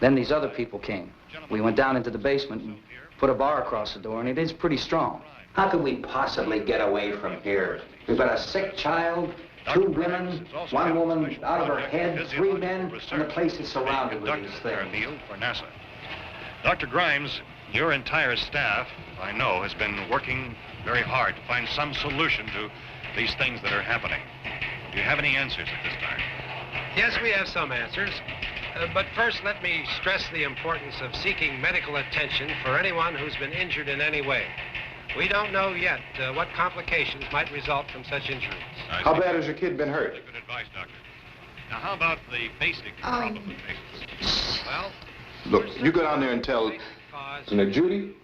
Then these other people came. We went down into the basement and put a bar across the door, and it is pretty strong. How could we possibly get away from here? We've got a sick child, 2 women, 1 woman out of her head, 3 men, and the place is surrounded with these things. For NASA. Dr. Grimes, your entire staff, I know, has been working very hard to find some solution to these things that are happening. Do you have any answers at this time? Yes, we have some answers. But first, let me stress the importance of seeking medical attention for anyone who's been injured in any way. We don't know yet what complications might result from such injuries. How bad has your kid been hurt? Good advice, Doctor. Now, how about the basic problem of patients? Well, Look, you go down there and tell... Judy?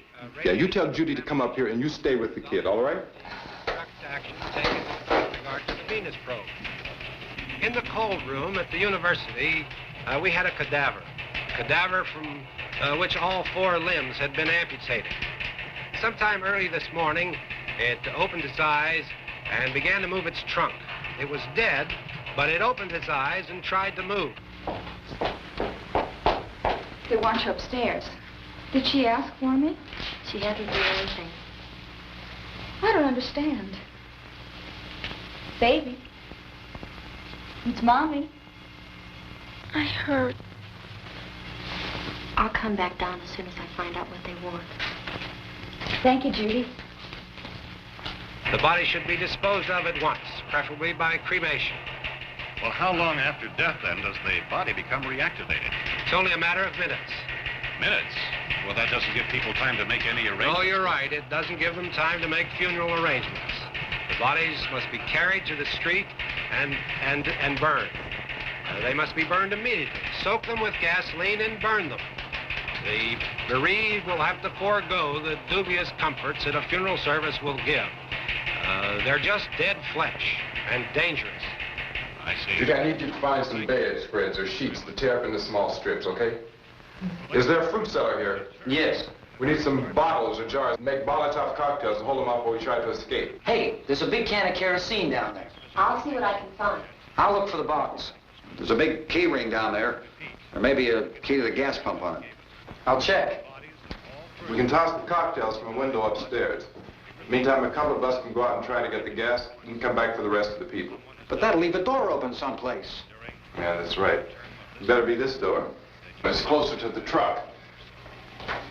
Yeah, you tell Judy to come up here and you stay with the kid, all right? Direct action taken with regard to the Venus probe. In the cold room at the university, we had a cadaver from which all 4 limbs had been amputated. Sometime early this morning, it opened its eyes and began to move its trunk. It was dead, but it opened its eyes and tried to move. They want you upstairs. Did she ask for me? She hadn't done anything. I don't understand. Baby. It's Mommy. I heard. I'll come back down as soon as I find out what they want. Thank you, Judy. The body should be disposed of at once, preferably by cremation. Well, how long after death, then, does the body become reactivated? It's only a matter of minutes. Minutes? Well, that doesn't give people time to make any arrangements. Oh, you're right. It doesn't give them time to make funeral arrangements. The bodies must be carried to the street and burned. They must be burned immediately. Soak them with gasoline and burn them. The bereaved will have to forego the dubious comforts that a funeral service will give. They're just dead flesh and dangerous. I see. Judy, I need you to find some bedspreads or sheets to tear up into small strips, okay? Is there a fruit cellar here? Yes. We need some bottles or jars. Make Molotov cocktails and hold them up while we try to escape. Hey, there's a big can of kerosene down there. I'll see what I can find. I'll look for the bottles. There's a big key ring down there. There may be a key to the gas pump on it. I'll check. We can toss the cocktails from a window upstairs. Meantime, a couple of us can go out and try to get the gas and come back for the rest of the people. But that'll leave a door open someplace. Yeah, that's right. It better be this door. It's closer to the truck.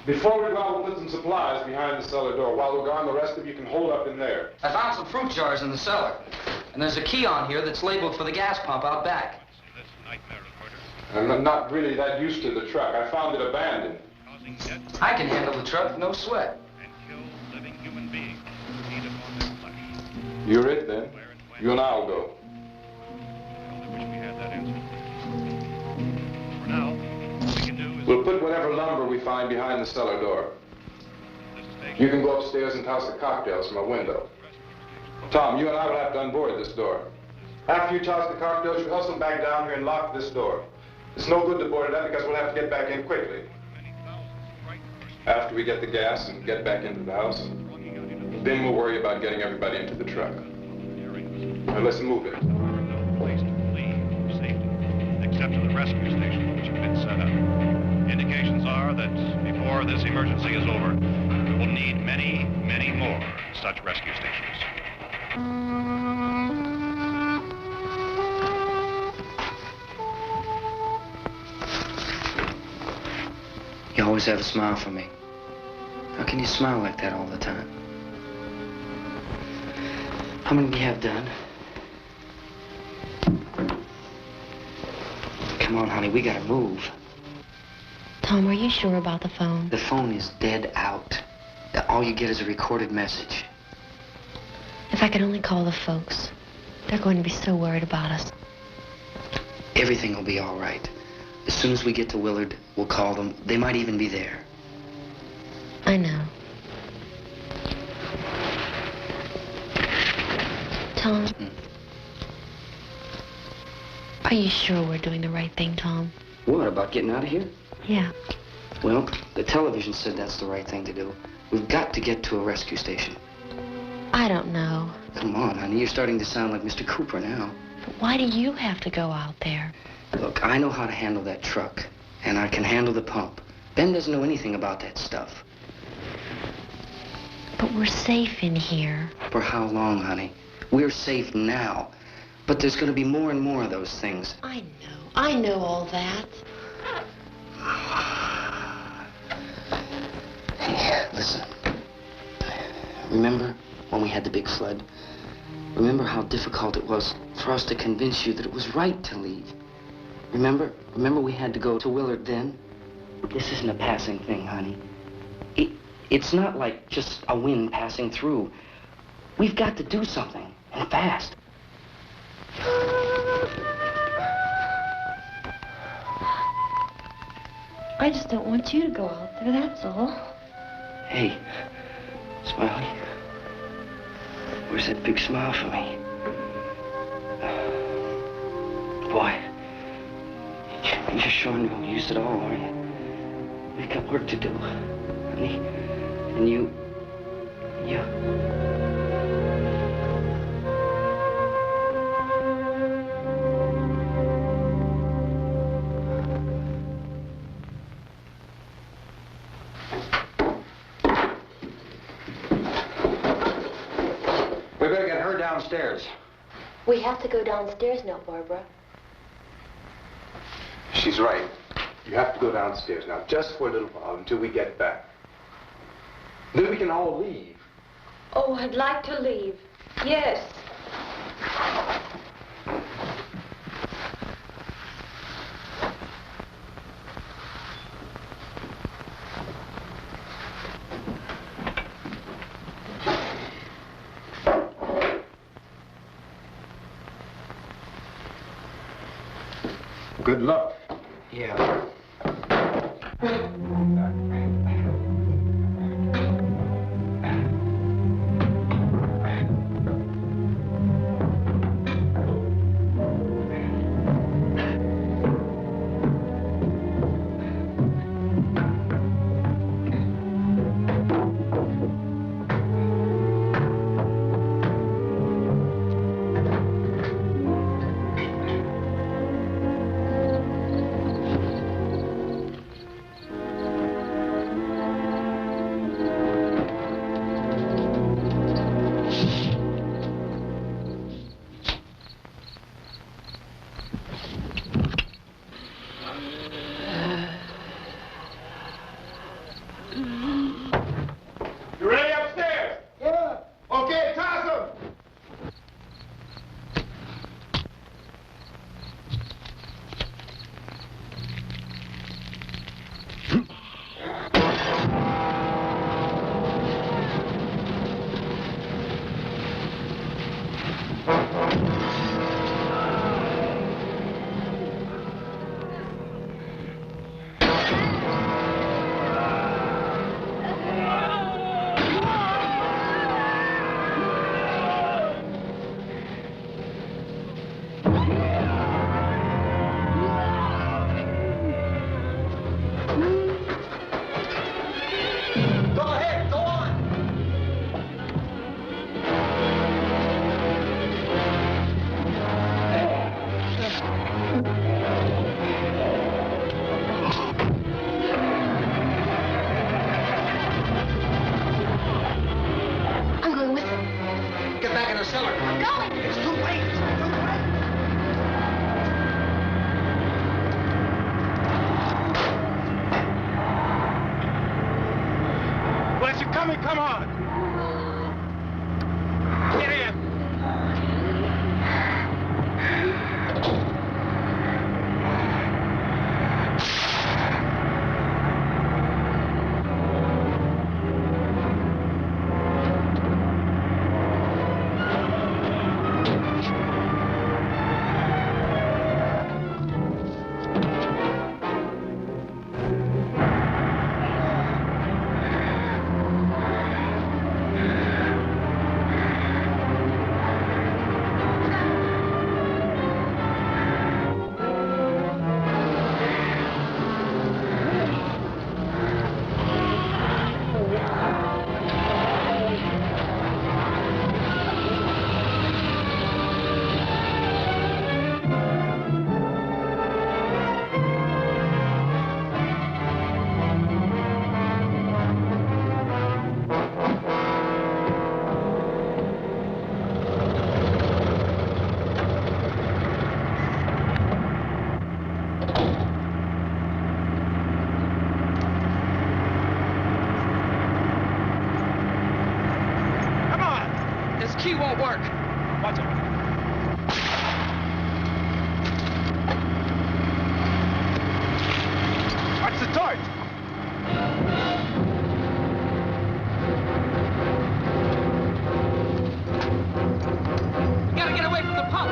Before we go out, we'll put some supplies behind the cellar door. While we're gone, the rest of you can hold up in there. I found some fruit jars in the cellar. And there's a key on here that's labeled for the gas pump out back. I'm not really that used to the truck. I found it abandoned. I can handle the truck, no sweat. You're it, then. You and I'll go. We'll put whatever lumber we find behind the cellar door. You can go upstairs and toss the cocktails from a window. Tom, you and I will have to unboard this door. After you toss the cocktails, you hustle back down here and lock this door. It's no good to board it up because we'll have to get back in quickly. After we get the gas and get back into the house, then we'll worry about getting everybody into the truck. Now let's move it. Place to leave safely, except to the rescue stations which have been set up. Indications are that before this emergency is over, we will need many, many more such rescue stations. You always have a smile for me. How can you smile like that all the time? How many do you have done? Come on, honey, we gotta move. Tom, are you sure about the phone? The phone is dead out. All you get is a recorded message. If I could only call the folks. They're going to be so worried about us. Everything will be all right. As soon as we get to Willard, we'll call them. They might even be there. I know. Tom? Are you sure we're doing the right thing, Tom? What, about getting out of here? Yeah. Well, the television said that's the right thing to do. We've got to get to a rescue station. I don't know. Come on, honey. You're starting to sound like Mr. Cooper now. But why do you have to go out there? Look, I know how to handle that truck, and I can handle the pump. Ben doesn't know anything about that stuff. But we're safe in here. For how long, honey? We're safe now. But there's going to be more and more of those things. I know all that. Hey, listen. Remember when we had the big flood? Remember how difficult it was for us to convince you that it was right to leave? Remember? Remember we had to go to Willard then? This isn't a passing thing, honey. It's not like just a wind passing through. We've got to do something, and fast. I just don't want you to go out there, that's all. Hey, Smiley. Where's that big smile for me? Boy, you're sure no use at all, are you? We've got work to do, honey. And you... We better get her downstairs. We have to go downstairs now, Barbara. She's right. You have to go downstairs now, just for a little while, until we get back. Then we can all leave. Oh, I'd like to leave. Yes. Good luck. Yeah. You ready upstairs? Yeah. Okay, toss 'em. I'm going with him. Get back in the cellar. I'm going. It's too late. It's too late. Unless you're coming, come on. Get in. won't work. Watch it. Watch the torch. We gotta get away from the pump.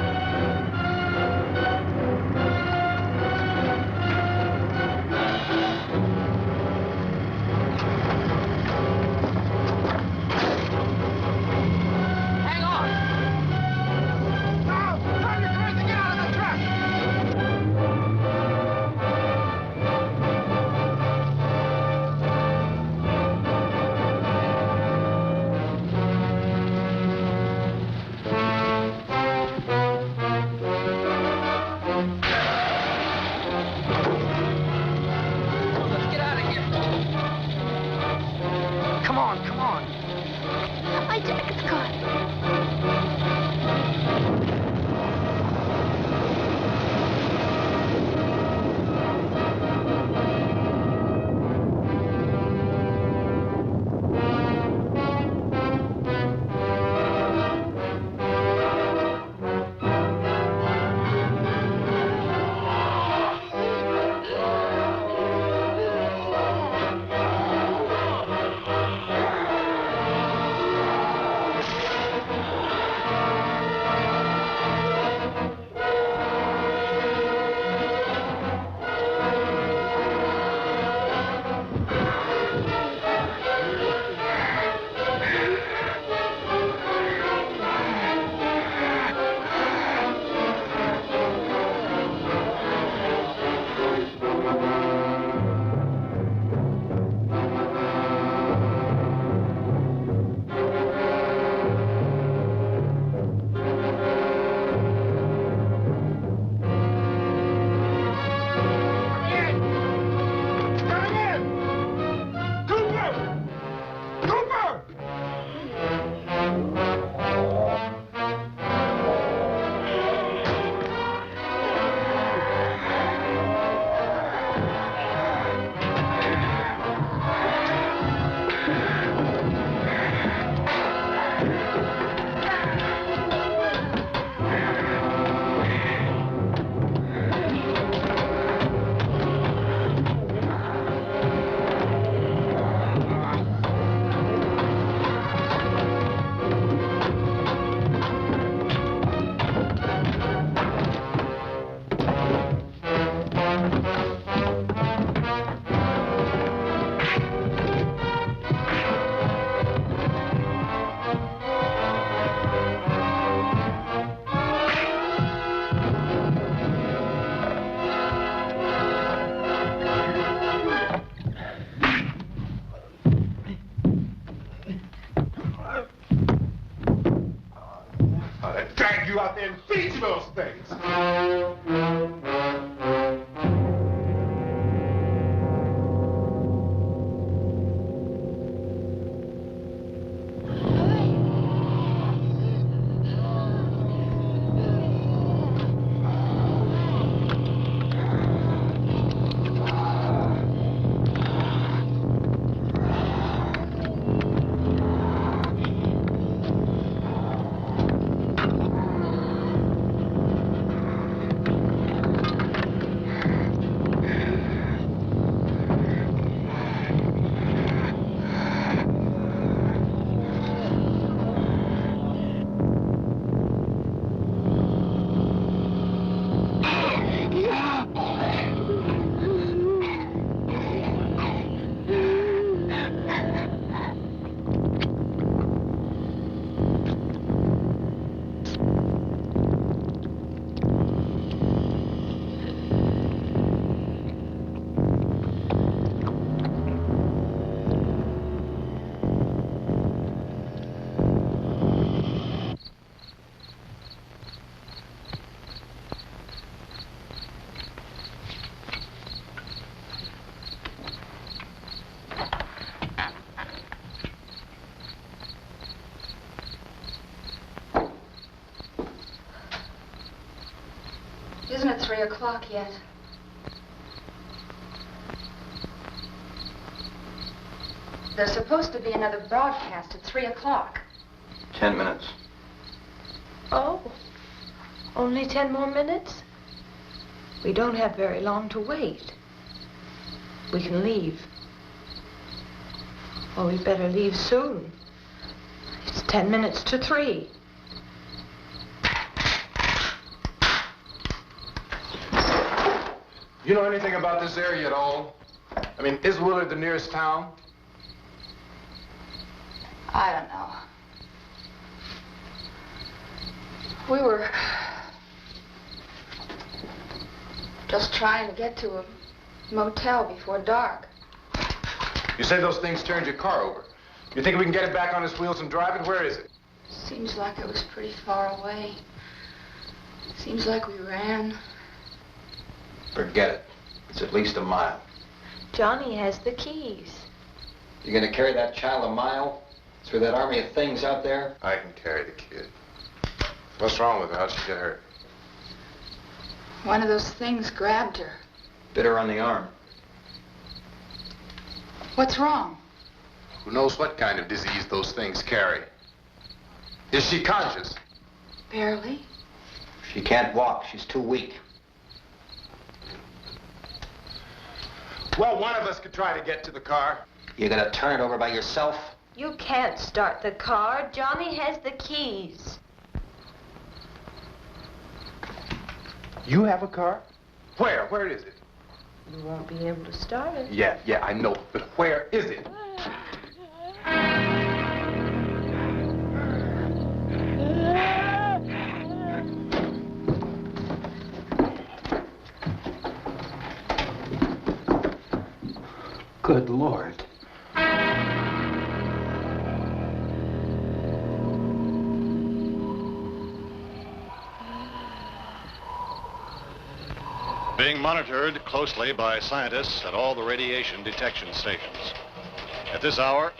Hang on. Now, turn your cars and get out of the truck. Let's get out of here. Come on, come on. My jacket's caught. Drag you out there and feed you those things. Isn't it 3 o'clock yet? There's supposed to be another broadcast at 3 o'clock. 10 minutes. Only 10 more minutes? We don't have very long to wait. We can leave. Well, we better leave soon. It's 10 minutes to 3. You know anything about this area at all? I mean, is Willard the nearest town? I don't know. We were just trying to get to a motel before dark. You say those things turned your car over. You think we can get it back on its wheels and drive it? Where is it? Seems like it was pretty far away. Seems like we ran. Forget it. It's at least a mile. Johnny has the keys. You gonna carry that child a mile through that army of things out there? I can carry the kid. What's wrong with her? How'd she get hurt? One of those things grabbed her. Bit her on the arm. What's wrong? Who knows what kind of disease those things carry? Is she conscious? Barely. She can't walk. She's too weak. Well, one of us could try to get to the car. You gonna turn it over by yourself? You can't start the car. Johnny has the keys. You have a car? Where? Where is it? You won't be able to start it. Yeah, I know. But where is it? Good Lord. Being monitored closely by scientists at all the radiation detection stations. At this hour,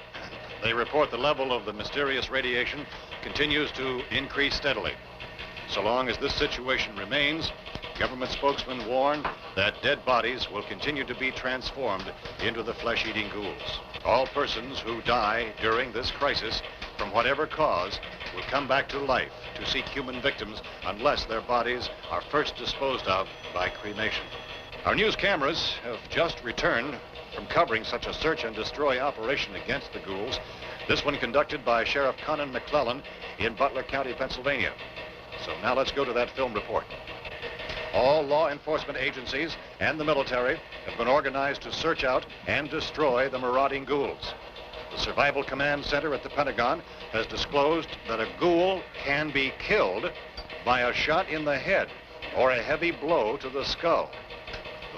they report the level of the mysterious radiation continues to increase steadily. So long as this situation remains, government spokesmen warn that dead bodies will continue to be transformed into the flesh-eating ghouls. All persons who die during this crisis, from whatever cause, will come back to life to seek human victims unless their bodies are first disposed of by cremation. Our news cameras have just returned from covering such a search and destroy operation against the ghouls, this one conducted by Sheriff Conan McClellan in Butler County, Pennsylvania. So now let's go to that film report. All law enforcement agencies and the military have been organized to search out and destroy the marauding ghouls. The Survival Command Center at the Pentagon has disclosed that a ghoul can be killed by a shot in the head or a heavy blow to the skull.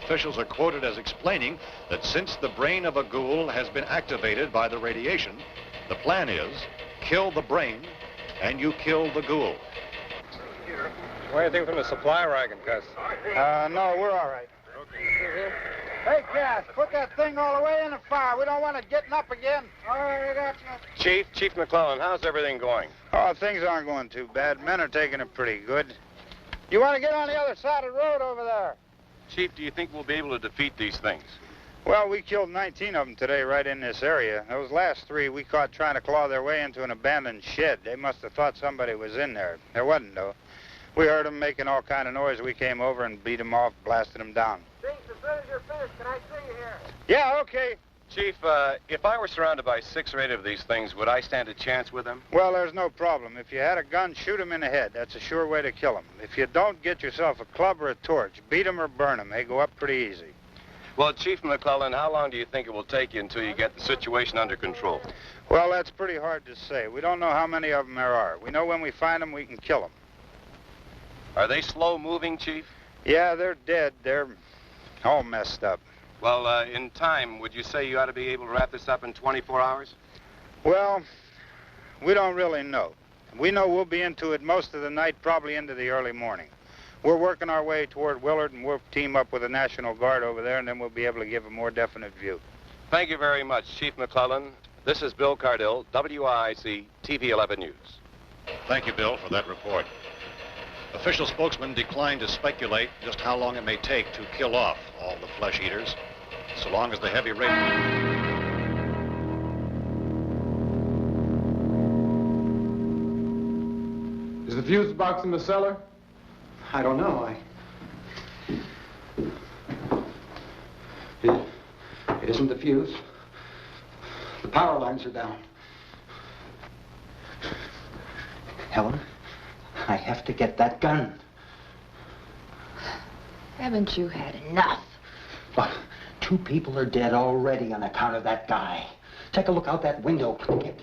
Officials are quoted as explaining that since the brain of a ghoul has been activated by the radiation, the plan is kill the brain and you kill the ghoul. Want anything from the supply wagon, Gus? No, we're all right. Hey, Cass, put that thing all the way in the fire. We don't want it getting up again. All right, I got you. Chief McClellan, how's everything going? Oh, things aren't going too bad. Men are taking it pretty good. You want to get on the other side of the road over there? Chief, do you think we'll be able to defeat these things? Well, we killed 19 of them today right in this area. Those last 3 we caught trying to claw their way into an abandoned shed. They must have thought somebody was in there. There wasn't, though. We heard them making all kind of noise. We came over and beat them off, blasted them down. As soon as you're finished, can I see you here? Yeah, okay. Chief, if I were surrounded by 6 or 8 of these things, would I stand a chance with them? Well, there's no problem. If you had a gun, shoot them in the head. That's a sure way to kill them. If you don't, get yourself a club or a torch. Beat them or burn them. They go up pretty easy. Well, Chief McClellan, how long do you think it will take you until you get the situation under control? Well, that's pretty hard to say. We don't know how many of them there are. We know when we find them, we can kill them. Are they slow-moving, Chief? Yeah, they're dead. They're all messed up. Well, in time, would you say you ought to be able to wrap this up in 24 hours? Well, we don't really know. We know we'll be into it most of the night, probably into the early morning. We're working our way toward Willard, and we'll team up with the National Guard over there, and then we'll be able to give a more definite view. Thank you very much, Chief McClellan. This is Bill Cardill, WIC TV 11 News. Thank you, Bill, for that report. Official spokesmen declined to speculate just how long it may take to kill off all the flesh eaters, so long as the heavy radiation... Is the fuse box in the cellar? I don't know. It isn't the fuse. The power lines are down. Helen, I have to get that gun. Haven't you had enough? But 2 people are dead already on account of that guy. Take a look out that window, Kid.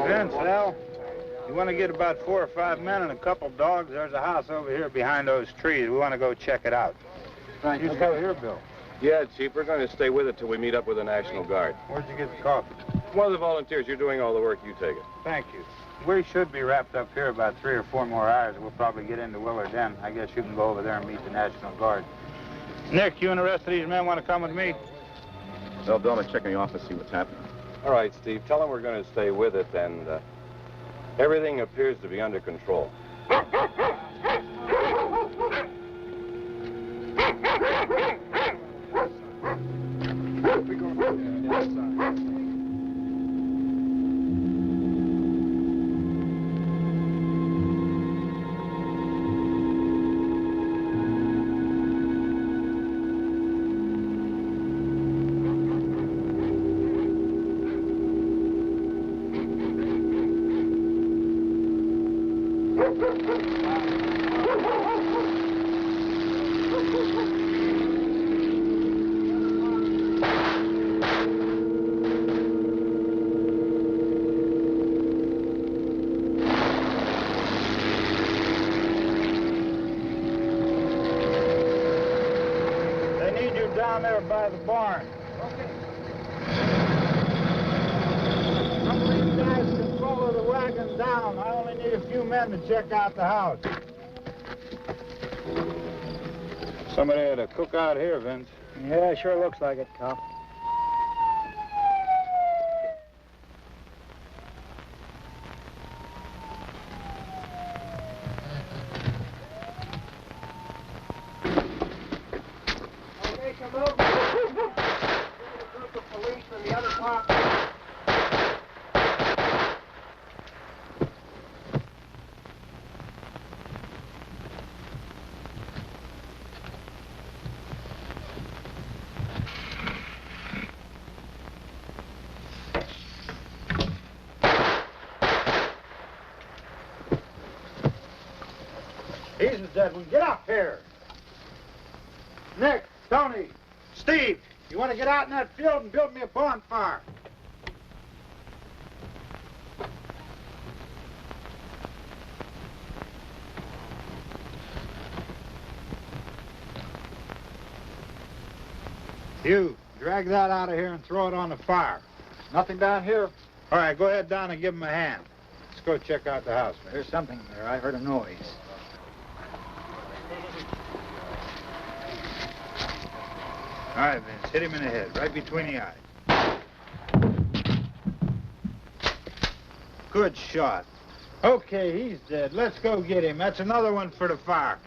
Vince, Al, you want to get about 4 or 5 men and a couple dogs? There's a house over here behind those trees. We want to go check it out. Right. You go here, Bill. Yeah, Chief, we're going to stay with it till we meet up with the National Guard. Where'd you get the coffee? One of the volunteers. You're doing all the work. You take it. Thank you. We should be wrapped up here about 3 or 4 more hours. We'll probably get into Willard then. I guess you can go over there and meet the National Guard. Nick, you and the rest of these men want to come with me? Tell Bill to check in the office, see what's happening. All right, Steve. Tell him we're going to stay with it, and everything appears to be under control. Down there by the barn. Okay. Some of these guys can follow the wagon down. I only need a few men to check out the house. Somebody had a cook out here, Vince. Yeah, sure looks like it, Cop. He's a dead one. Get up here. Nick, Tony, Steve, you want to get out in that field and build me a bonfire? You, drag that out of here and throw it on the fire. Nothing down here. All right, go ahead down and give him a hand. Let's go check out the house. There's something there. I heard a noise. All right, Vince, hit him in the head, right between the eyes. Good shot. Okay, he's dead. Let's go get him. That's another one for the fire.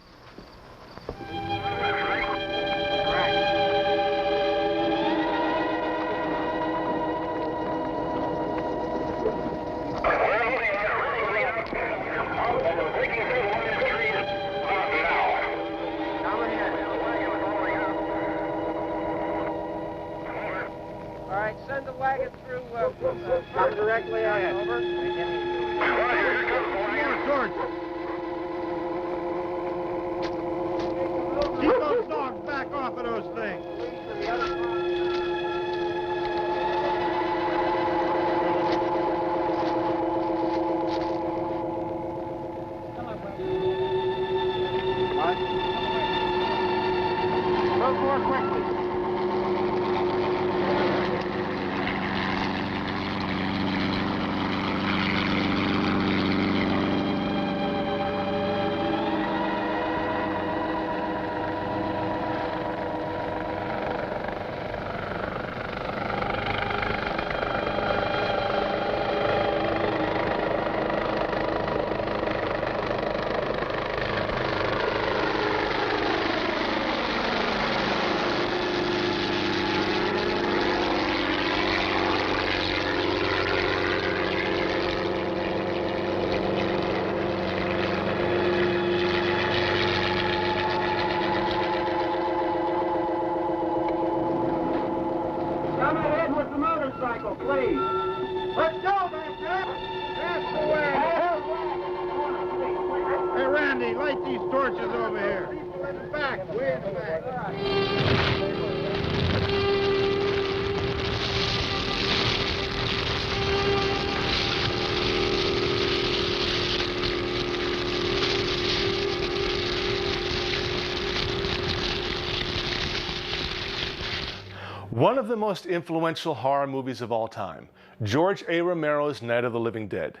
Send the wagon through, come directly on over. Keep those dogs back off of those things. Go more quickly. Please. Let's go, back there. That's the way. Hey, Randy, light these torches over here. Back, way in the back. One of the most influential horror movies of all time, George A. Romero's Night of the Living Dead.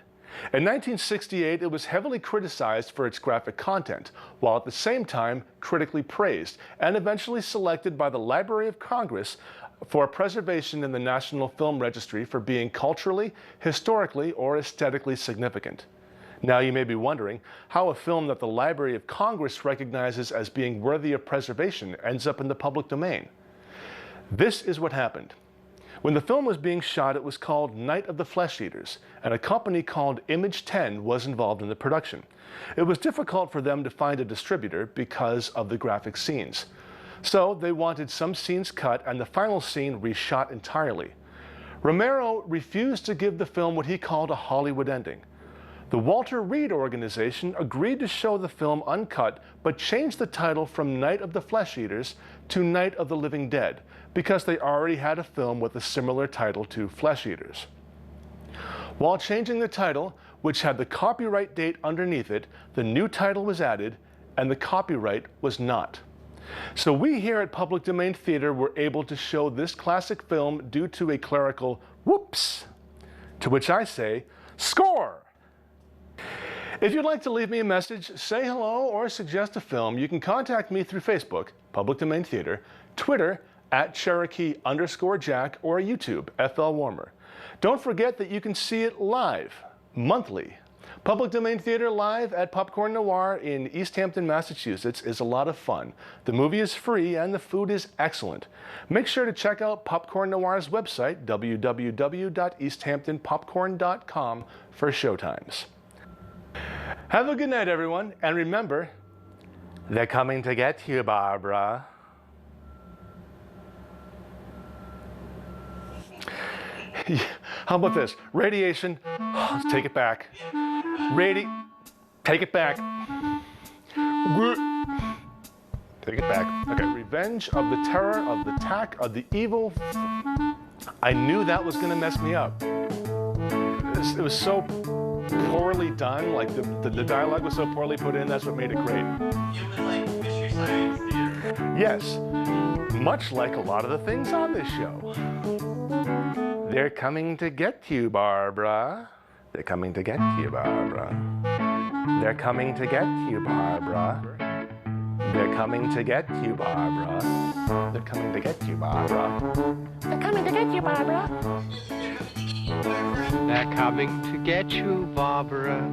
In 1968, it was heavily criticized for its graphic content, while at the same time critically praised, and eventually selected by the Library of Congress for preservation in the National Film Registry for being culturally, historically, or aesthetically significant. Now you may be wondering how a film that the Library of Congress recognizes as being worthy of preservation ends up in the public domain. This is what happened. When the film was being shot, it was called Night of the Flesh Eaters, and a company called Image 10 was involved in the production. It was difficult for them to find a distributor because of the graphic scenes. So they wanted some scenes cut and the final scene reshot entirely. Romero refused to give the film what he called a Hollywood ending. The Walter Reed organization agreed to show the film uncut, but changed the title from Night of the Flesh Eaters to Night of the Living Dead, because they already had a film with a similar title to Flesh Eaters. While changing the title, which had the copyright date underneath it, the new title was added, and the copyright was not. So we here at Public Domain Theater were able to show this classic film due to a clerical whoops, to which I say, score! If you'd like to leave me a message, say hello, or suggest a film, you can contact me through Facebook, Public Domain Theater, Twitter, @Cherokee_Jack, or YouTube, FL Warmer. Don't forget that you can see it live, monthly. Public Domain Theater live at Popcorn Noir in East Hampton, Massachusetts is a lot of fun. The movie is free and the food is excellent. Make sure to check out Popcorn Noir's website, www.easthamptonpopcorn.com, for showtimes. Have a good night, everyone, and remember, they're coming to get you, Barbara. How about this? Radiation. Let's take it back. Take it back. Take it back. Okay. Revenge of the terror, of the attack, of the evil. I knew that was going to mess me up. It was so poorly done. Like the dialogue was so poorly put in. That's what made it great. Mystery Science Theater. Yes. Much like a lot of the things on this show. They're coming to get you, Barbara. They're coming to get you, Barbara. They're coming to get you, Barbara. They're coming to get you, Barbara. They're coming to get you, Barbara. They're coming to get you, Barbara. They're coming to get you, Barbara.